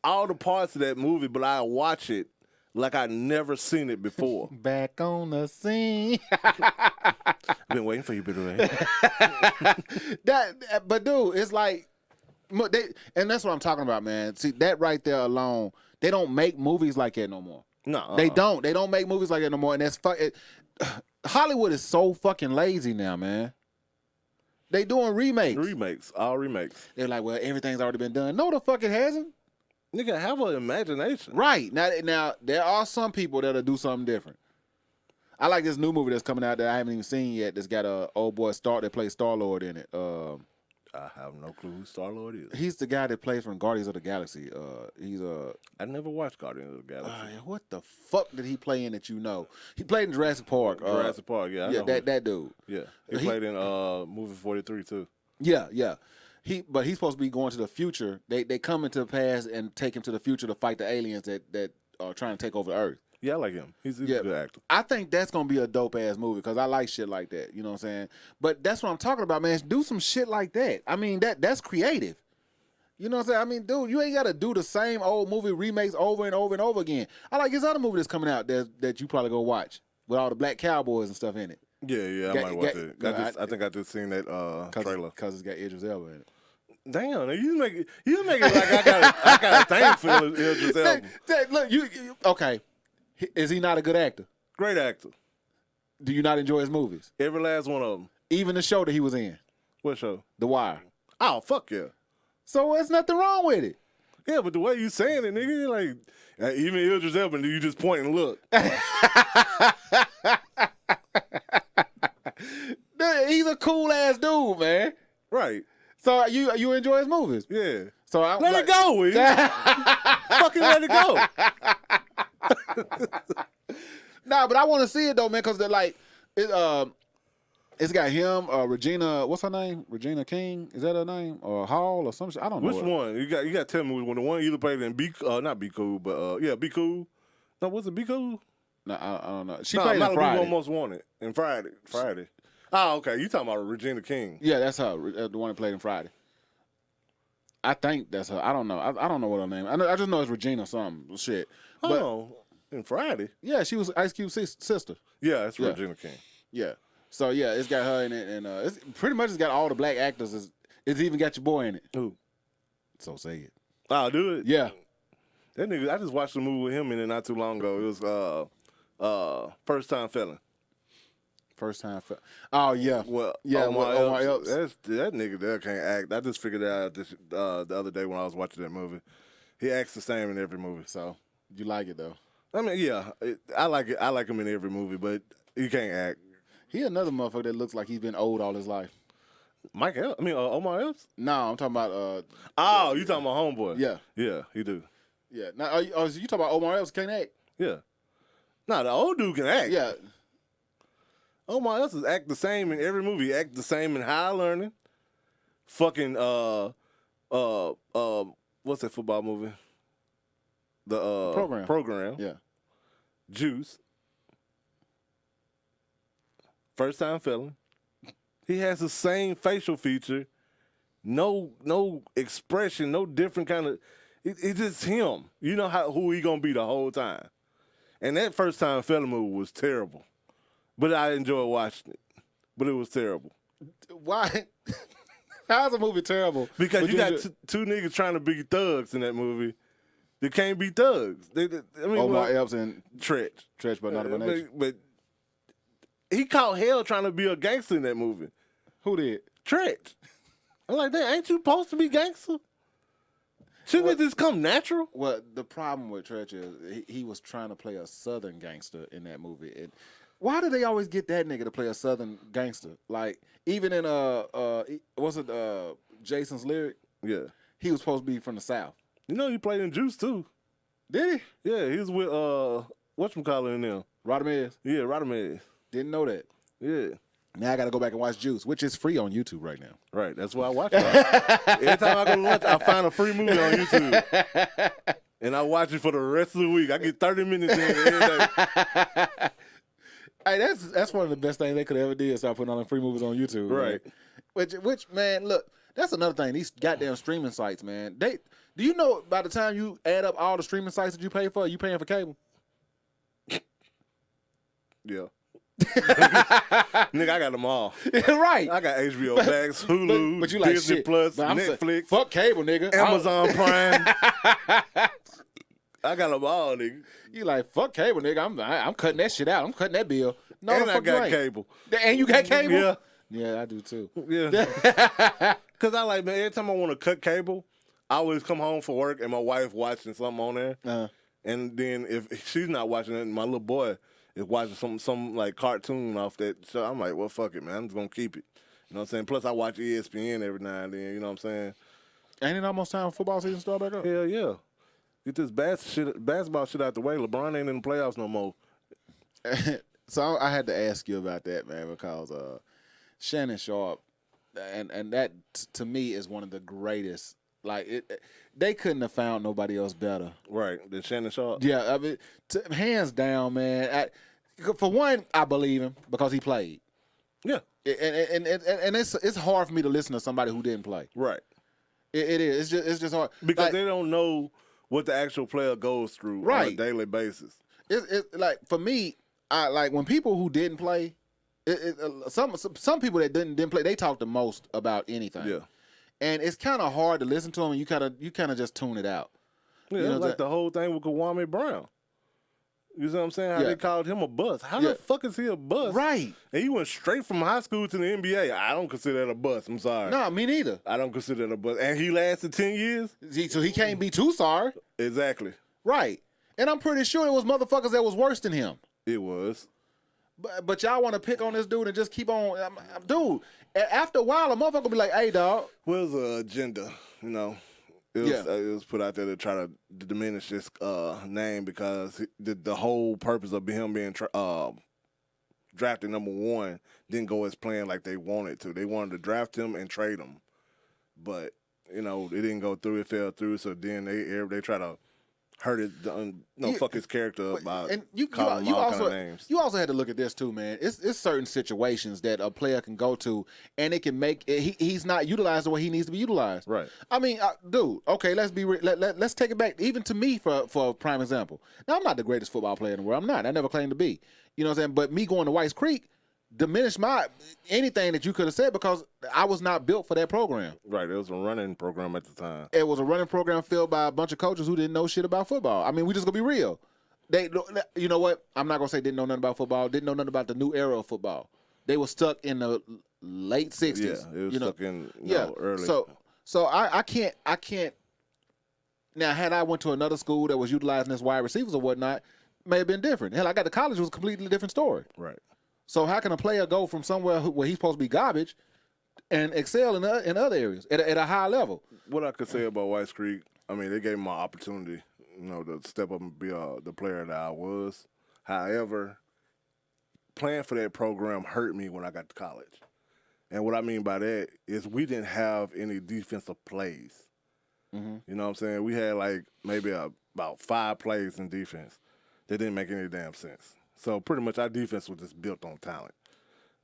all the parts of that movie, but I watch it like I never seen it before. Back on the scene. I've been waiting for you, Barry. But dude, it's like, and that's what I'm talking about, man. See, that right there alone, they don't make movies like that no more. No, They don't. They don't make movies like that no more. And that's Hollywood is so fucking lazy now, man. They doing remakes. All remakes. They're like, well, everything's already been done. No, the fuck it hasn't. Nigga, have an imagination. Right. Now there are some people that'll do something different. I like this new movie that's coming out that I haven't even seen yet. That's got a old boy that plays Star-Lord in it. I have no clue who Star-Lord is. He's the guy that plays from Guardians of the Galaxy. I never watched Guardians of the Galaxy. What the fuck did he play in that you know? He played in Jurassic Park. Jurassic Park, yeah. I know that dude. Yeah, he played in movie 43 too. Yeah. But he's supposed to be going to the future. They come into the past and take him to the future to fight the aliens that are trying to take over the Earth. Yeah, I like him. He's a good actor. I think that's gonna be a dope ass movie because I like shit like that. You know what I'm saying? But that's what I'm talking about, man. Do some shit like that. I mean, that's creative. You know what I'm saying? I mean, dude, you ain't gotta do the same old movie remakes over and over and over again. I like his other movie that's coming out that you probably go watch with all the black cowboys and stuff in it. Yeah, I might watch it. I think I just seen that trailer because it's got Idris Elba in it. Damn, you make it like I got a thing for Idris Elba. Look, you okay? Is he not a good actor? Great actor. Do you not enjoy his movies? Every last one of them. Even the show that he was in. What show? The Wire. Oh, fuck yeah. So there's nothing wrong with it. Yeah, but the way you saying it, nigga, like even Idris Elba, you just point and look. He's a cool ass dude, man. Right. So you enjoy his movies? Yeah. So let it go, will you? Fucking let it go. Nah, but I want to see it though, man, because they're like, it's got him, Regina. What's her name? Regina King. Is that her name? Or Hall or some shit? I don't know. Which one? You got to tell me when the one you played in not Be Cool, but Be Cool. No, was it Be Cool? No, I don't know. She played in Friday. Almost Wanted in Friday. Oh, okay. You talking about Regina King? Yeah, that's her. The one that played in Friday. I think that's her. I don't know. I don't know what her name. I just know it's Regina something shit. But, in Friday. Yeah, she was Ice Cube's sister. Yeah, it's Regina King. Yeah. So yeah, it's got her in it, and it's pretty much got all the black actors. It's even got your boy in it. Who? So say it. I'll do it. Yeah. That nigga. I just watched a movie with him in it not too long ago. It was First Time Felon. First Time Felon. Oh yeah. Well, yeah. Omar Epps. That nigga there can't act. I just figured that out the other day when I was watching that movie. He acts the same in every movie. So you like it though? I mean, yeah, I like it. I like him in every movie, but he can't act. He another motherfucker that looks like he's been old all his life. Omar Epps? No, I'm talking about. You talking about Homeboy? Yeah, yeah, he do. Yeah. Now, you talking about Omar Epps can't act? Yeah. No, the old dude can act. Yeah. Omar Epps act the same in every movie. He act the same in High Learning. Fucking what's that football movie? The program. Yeah. Juice. First Time Felon. He has the same facial feature. No expression, no different kind of. It's just him. You know who he gonna be the whole time. And that First Time Felon movie was terrible, but I enjoyed watching it. But it was terrible. Why? How's a movie terrible? Because you got two niggas trying to be thugs in that movie. They can't be thugs. Omar Epps and Tretch, but not by nature. But he caught hell trying to be a gangster in that movie. Who did? Tretch. I'm like, damn, ain't you supposed to be gangster? Shouldn't it just come natural? Well, the problem with Tretch is he was trying to play a Southern gangster in that movie. Why do they always get that nigga to play a Southern gangster? Like even in Jason's Lyric? Yeah, he was supposed to be from the South. You know, he played in Juice too. Did he? Yeah, he was with whatchamacallit in there. Rodamez? Yeah, Rodamez. Didn't know that. Yeah. Now I got to go back and watch Juice, which is free on YouTube right now. Right, that's why I watch it. Every time I go to lunch, I find a free movie on YouTube. And I watch it for the rest of the week. I get 30 minutes in every day. Hey, that's one of the best things they could ever do is start putting on free movies on YouTube. Right. Man. Which man, look, that's another thing. These goddamn streaming sites, man. Do you know by the time you add up all the streaming sites that you pay for, you paying for cable? Yeah. Nigga, I got them all. Right. I got HBO Max, Hulu, but you like Disney shit. Plus, But I'm Netflix, fuck cable, nigga. Amazon Prime. I got them all, nigga. You like fuck cable, nigga. I'm cutting that shit out. I'm cutting that bill. No, And the I fuck you got ain't. cable. And you got cable? Yeah. Yeah, I do too. Yeah. Because I like, man, every time I want to cut cable, I always come home from work and my wife watching something on there. And then if she's not watching it, my little boy is watching some like cartoon off that. So I'm like, well, fuck it, man. I'm just going to keep it. You know what I'm saying? Plus, I watch ESPN every now and then. You know what I'm saying? Ain't it almost time for football season to start back up? Hell yeah. Get this basketball shit out the way. LeBron ain't in the playoffs no more. So I had to ask you about that, man, because Shannon Sharp, and that to me is one of the greatest. Like they couldn't have found nobody else better. Right, than Shannon Sharp. Yeah, I mean, hands down, man. For one, I believe him because he played. Yeah, and it's hard for me to listen to somebody who didn't play. Right. It is. It's just hard Because like, they don't know what the actual player goes through on a daily basis. It's like for me, I like when people who didn't play. Some people that didn't play, they talk the most about anything. Yeah, and it's kind of hard to listen to them, and you kind of just tune it out. Yeah, you know, like the whole thing with Kwame Brown. You see what I'm saying? How Yeah. they called him a bust. How Yeah. the fuck is he a bust? Right. And he went straight from high school to the NBA. I don't consider that a bust. I'm sorry. No, me neither. I don't consider that a bust. And he lasted 10 years? So he can't be too sorry. Exactly. Right. And I'm pretty sure it was motherfuckers that was worse than him. It was. But y'all want to pick on this dude and just keep on. Dude, after a while, a motherfucker will be like, hey, dog. Well, it was an agenda, you know. It was put out there to try to diminish this name because the whole purpose of him being drafted number one didn't go as planned like they wanted to. They wanted to draft him and trade him. But, you know, it didn't go through. It fell through. So then they try to hurt it, fuck his character up by calling him all kind of names. You also had to look at this too, man. It's certain situations that a player can go to, and it can make he's not utilized the way he needs to be utilized. Right. I mean, dude. Okay, let's take it back even to me for a prime example. Now, I'm not the greatest football player in the world. I'm not. I never claimed to be. You know what I'm saying? But me going to Whites Creek diminished anything that you could have said because I was not built for that program. Right, it was a running program at the time. It was a running program filled by a bunch of coaches who didn't know shit about football. I mean, we just gonna be real. You know what? I'm not gonna say didn't know nothing about football. Didn't know nothing about the new era of football. They were stuck in the late '60s. Yeah, it was stuck in early. So I can't. Now, had I went to another school that was utilizing this wide receivers or whatnot, may have been different. Hell, I got to college, it was a completely different story. Right. So how can a player go from somewhere where he's supposed to be garbage and excel in other areas at a high level? What I could say about Whites Creek, I mean, they gave me my opportunity, to step up and be the player that I was. However, playing for that program hurt me when I got to college. And what I mean by that is we didn't have any defensive plays. Mm-hmm. You know what I'm saying? We had like maybe about 5 plays in defense that didn't make any damn sense. So pretty much our defense was just built on talent.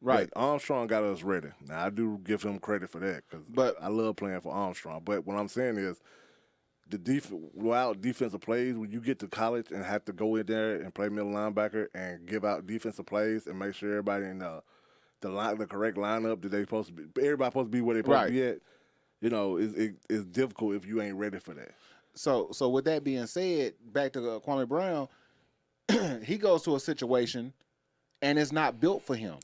Right. But Armstrong got us ready. Now, I do give him credit for that because I love playing for Armstrong. But what I'm saying is without defensive plays, when you get to college and have to go in there and play middle linebacker and give out defensive plays and make sure everybody in the correct lineup that they supposed to be, everybody supposed to be where they supposed to be at, it's difficult if you ain't ready for that. So with that being said, back to Kwame Brown, he goes to a situation and it's not built for him.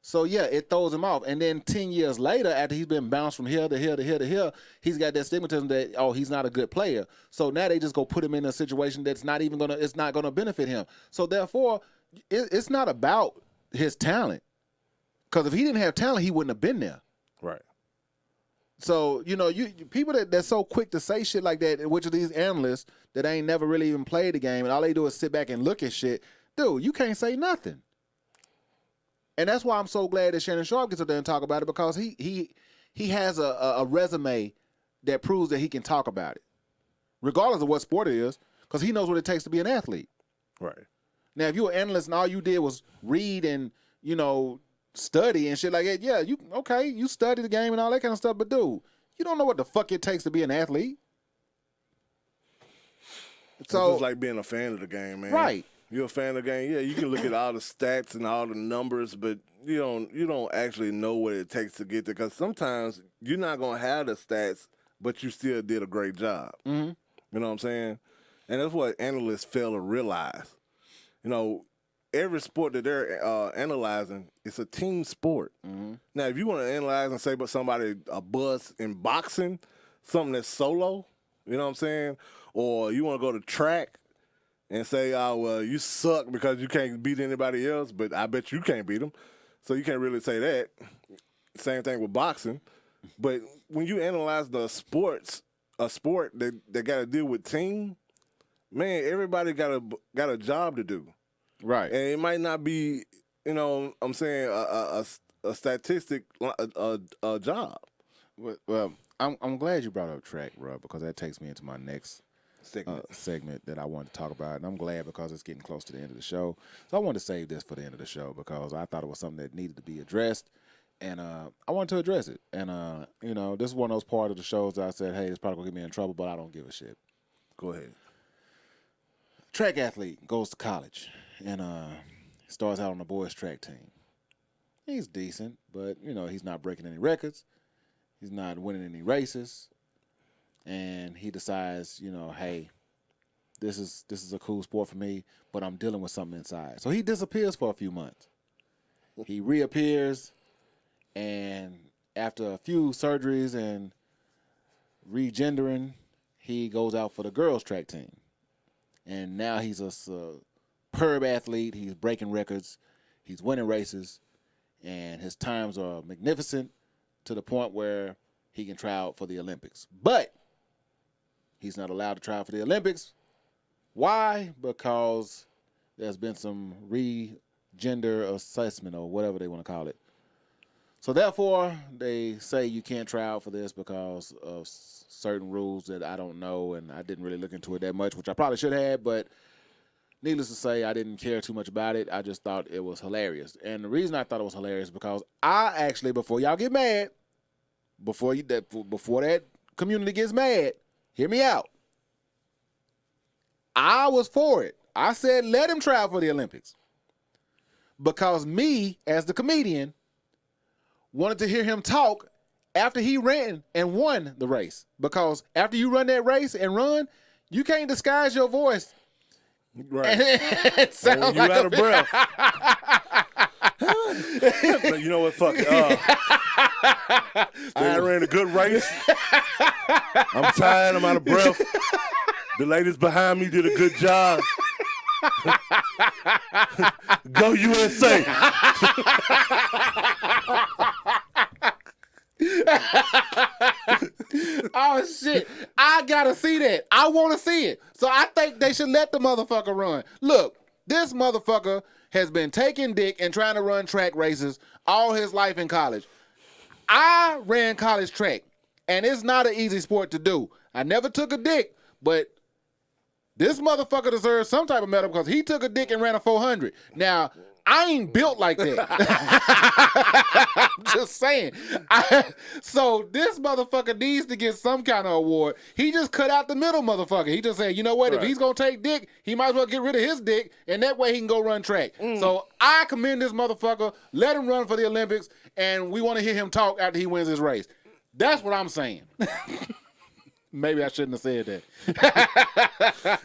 So, yeah, it throws him off. And then 10 years later, after he's been bounced from here to here to here to here, he's got that stigmatism that, he's not a good player. So now they just go put him in a situation that's not even it's not going to benefit him. So, therefore, it's not about his talent. Because if he didn't have talent, he wouldn't have been there. Right. So, you people that's so quick to say shit like that, which are these analysts that ain't never really even played the game, and all they do is sit back and look at shit. Dude, you can't say nothing. And that's why I'm so glad that Shannon Sharp gets up there and talk about it, because he has a resume that proves that he can talk about it, regardless of what sport it is, because he knows what it takes to be an athlete. Right. Now, if you were an analyst and all you did was read and, you know, study and shit like that, yeah, you study the game and all that kind of stuff, but dude, you don't know what the fuck it takes to be an athlete. So it's just like being a fan of the game, man. Right. You're a fan of the game. Yeah, you can look at all the stats and all the numbers, but you don't actually know what it takes to get there. Because sometimes you're not gonna have the stats, but you still did a great job. Mm-hmm. You know what I'm saying? And that's what analysts fail to realize. You know, every sport that they're analyzing, it's a team sport. Mm-hmm. Now, if you want to analyze and say about somebody a bust in boxing, something that's solo, you know what I'm saying? Or you want to go to track and say, oh, well, you suck because you can't beat anybody else, but I bet you can't beat them. So you can't really say that. Same thing with boxing. But when you analyze a sport that got to deal with team, man, everybody got a job to do. Right. And it might not be, you know, I'm saying a statistic, a job. Well, I'm glad you brought up track, bro, because that takes me into my next segment that I wanted to talk about. And I'm glad because it's getting close to the end of the show. So I wanted to save this for the end of the show because I thought it was something that needed to be addressed. And I wanted to address it. And, you know, this is one of those parts of the shows that I said, hey, this probably going to get me in trouble, but I don't give a shit. Go ahead. Track athlete goes to college and starts out on the boys' track team. He's decent, but, you know, he's not breaking any records. He's not winning any races. And he decides, you know, hey, this is a cool sport for me, but I'm dealing with something inside. So he disappears for a few months. He reappears, and after a few surgeries and regendering, he goes out for the girls' track team. And now he's a superb athlete. He's breaking records. He's winning races. And his times are magnificent to the point where he can try out for the Olympics. But he's not allowed to try out for the Olympics. Why? Because there's been some re-gender assessment or whatever they want to call it. So therefore, they say you can't try out for this because of certain rules that I don't know, and I didn't really look into it that much, which I probably should have, but needless to say, I didn't care too much about it. I just thought it was hilarious. And the reason I thought it was hilarious is because I actually, before y'all get mad, before that community gets mad, hear me out. I was for it. I said, let him try out for the Olympics. Because me, as the comedian, wanted to hear him talk after he ran and won the race. Because after you run that race and run, you can't disguise your voice. Right. It sounds you like out of breath. But you know what? Fuck it. I ran a good race. I'm tired. I'm out of breath. The ladies behind me did a good job. Go USA. Oh shit, I gotta see that. I want to see it. So I think they should let the motherfucker run. Look, this motherfucker has been taking dick and trying to run track races all his life in college. I ran college track, and it's not an easy sport to do. I never took a dick, but this motherfucker deserves some type of medal because he took a dick and ran a 400. Now, I ain't built like that. I'm just saying. So this motherfucker needs to get some kind of award. He just cut out the middle, motherfucker. He just said, you know what? Right. If he's going to take dick, he might as well get rid of his dick, and that way he can go run track. So I commend this motherfucker. Let him run for the Olympics, and we want to hear him talk after he wins his race. That's what I'm saying. Maybe I shouldn't have said that.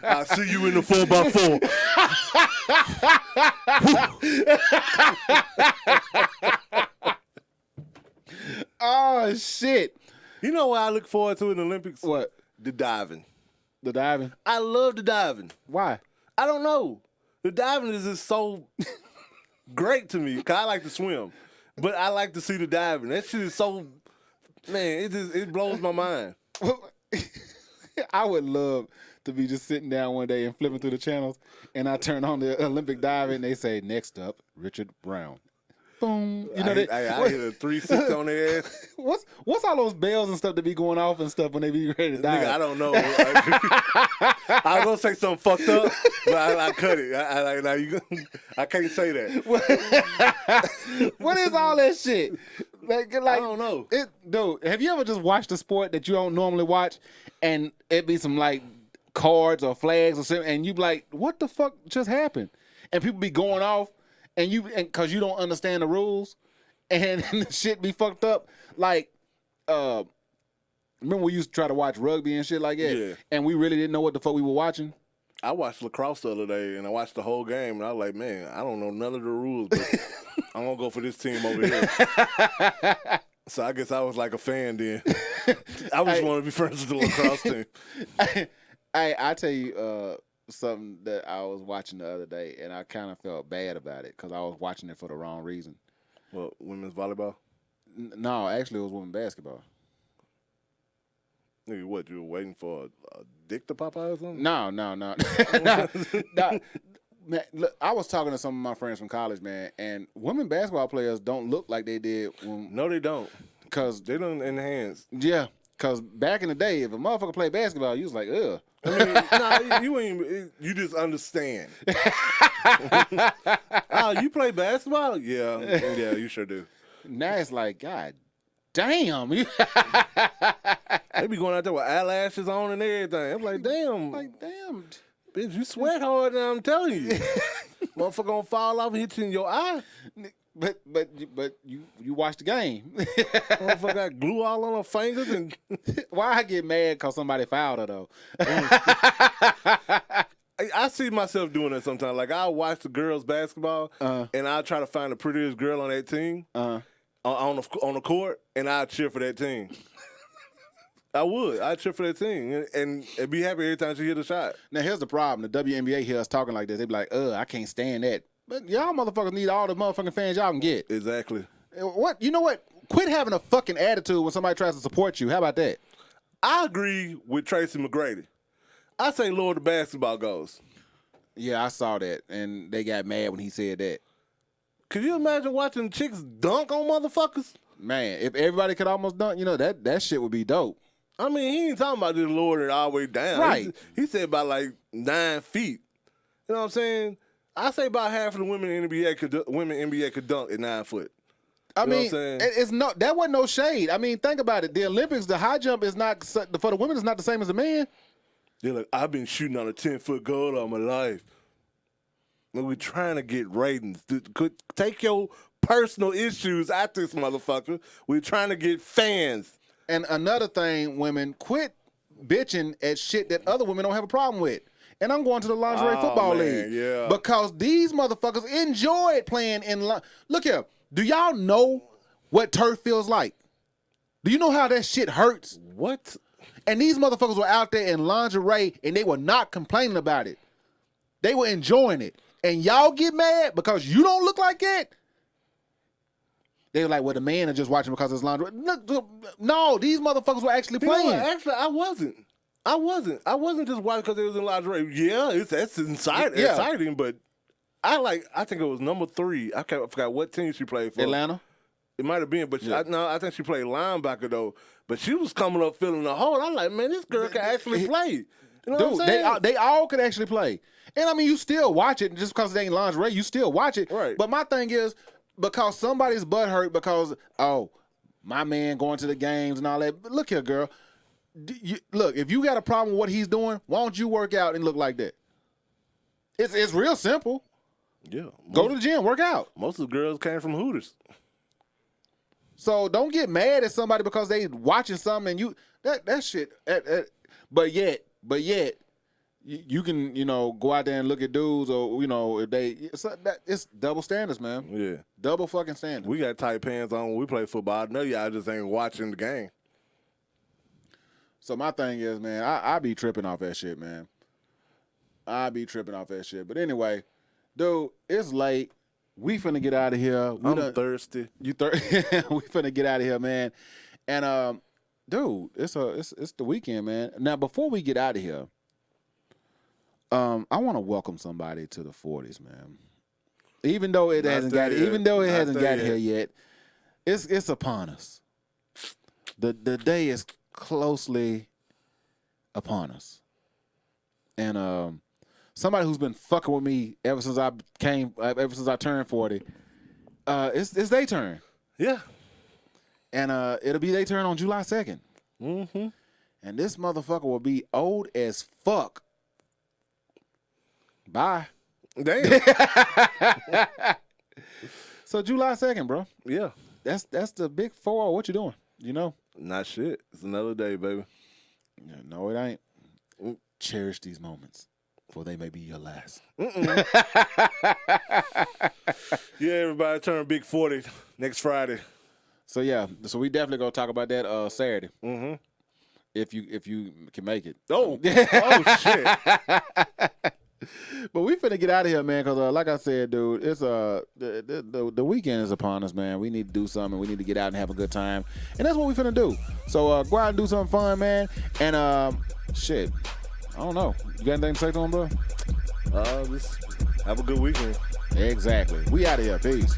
I'll see you in the 4x4. Oh, shit. You know what I look forward to in the Olympics? What? The diving. The diving? I love the diving. Why? I don't know. The diving is just so great to me because I like to swim. But I like to see the diving. That shit is so, man, it blows my mind. I would love to be just sitting down one day and flipping through the channels, and I turn on the Olympic diving, and they say, next up, Richard Brown. boom. You know that. I hit a 360 on their ass. What's all those bells and stuff that be going off and stuff when they be ready to die? Nigga, I don't know. I was gonna say something fucked up, but I cut it. I can't say that. What is all that shit? Like, I don't know. Dude, have you ever just watched a sport that you don't normally watch, and it be some like cards or flags or something, and you be like, what the fuck just happened? And people be going off, and because you don't understand the rules, and the shit be fucked up. Like, remember we used to try to watch rugby and shit like that, Yeah. and we really didn't know what the fuck we were watching. I watched lacrosse the other day, and I watched the whole game, and I was like, man, I don't know none of the rules, but I'm gonna go for this team over here. So I guess I was like a fan then. I just want to be friends with the lacrosse team. I tell you something that I was watching the other day, and I kind of felt bad about it because I was watching it for the wrong reason. Well, women's volleyball? No, actually, it was women's basketball. Nigga, what, you were waiting for a dick to pop out or something? No. No, man, look, I was talking to some of my friends from college, man, and women basketball players don't look like they did when. No, they don't. Cause they don't enhance. Yeah, because back in the day, if a motherfucker played basketball, you was like, ugh. I mean, you ain't. You just understand. Oh, you play basketball? Yeah, you sure do. Now it's like, God damn. They be going out there with eyelashes on and everything. I'm like, damn. Bitch, you sweat hard now, I'm telling you. Motherfucker gonna fall off and hit you in your eye. But you watch the game. Motherfucker got glue all on her fingers and why I get mad because somebody fouled her though? I see myself doing that sometimes. Like I'll watch the girls basketball and I'll try to find the prettiest girl on that team on the court and I'll cheer for that team. I would. I'd cheer for that team and be happy every time she hit a shot. Now here's the problem. The WNBA hears us talking like this. They be like, I can't stand that. But y'all motherfuckers need all the motherfucking fans y'all can get. Exactly. What? You know what? Quit having a fucking attitude when somebody tries to support you. How about that? I agree with Tracy McGrady. I say lower the basketball goes. Yeah, I saw that, and they got mad when he said that. Could you imagine watching chicks dunk on motherfuckers? Man, if everybody could almost dunk, that shit would be dope. I mean, he ain't talking about just lowering it all the way down. Right. He said about like 9 feet. You know what I'm saying? I say about half of the women in the NBA could dunk at 9 foot. I You know mean, what I'm saying? it's no, that wasn't no shade. I mean, think about it. The Olympics, the high jump is not for the women. Is not the same as the men. They're like, I've been shooting on a 10-foot goal all my life. And we're trying to get ratings. Take your personal issues out this motherfucker. We're trying to get fans. And another thing, women, quit bitching at shit that other women don't have a problem with. And I'm going to the lingerie football league. Yeah. Because these motherfuckers enjoyed playing in Look here. Do y'all know what turf feels like? Do you know how that shit hurts? What? And these motherfuckers were out there in lingerie and they were not complaining about it. They were enjoying it. And y'all get mad because you don't look like it? They were like, well, the men are just watching because it's lingerie. No, these motherfuckers were actually playing. You know what? Actually, I wasn't just watching because it was in lingerie. Yeah, that's exciting, but I think it was number 3. I forgot what team she played for. Atlanta? It might have been, but I think she played linebacker though. But she was coming up filling the hole. I'm like, man, this girl can actually play. You know what I'm saying? They all could actually play. And I mean, you still watch it just because it ain't lingerie. You still watch it. Right. But my thing is, because somebody's butt hurt because, my man going to the games and all that. But look here, girl. Look, if you got a problem with what he's doing, why don't you work out and look like that? It's real simple. Yeah. Go to the gym, work out. Most of the girls came from Hooters. So don't get mad at somebody because they watching something and that shit. But yet, you can go out there and look at dudes or if it's double standards, man. Yeah. Double fucking standards. We got tight pants on when we play football. I know y'all just ain't watching the game. So my thing is, man, I be tripping off that shit, man. I be tripping off that shit. But anyway, dude, it's late. We finna get out of here. I'm thirsty. We finna get out of here, man. And dude, it's the weekend, man. Now before we get out of here, I want to welcome somebody to the 40s, man. Even though it hasn't got here yet. yet, it's upon us. The day is closely upon us. And somebody who's been fucking with me ever since I turned 40, it's their turn. Yeah. And it'll be their turn on July 2nd. Mm-hmm. And this motherfucker will be old as fuck. Bye. Damn. So July 2nd, bro. Yeah. That's the big 4. What you doing? You know? Not shit. It's another day, baby. No, it ain't. Cherish these moments, for they may be your last. Yeah, everybody turn big 40 next Friday. So yeah, so we definitely gonna talk about that Saturday. Mm-hmm. If you can make it. Oh shit. But we finna get out of here, man, because like I said, dude, it's the weekend is upon us, man. We need to do something. We need to get out and have a good time, and that's what we finna do. So go out and do something fun, man. And shit, I don't know. You got anything to say to him, bro? Just have a good weekend. Exactly. We out of here. Peace.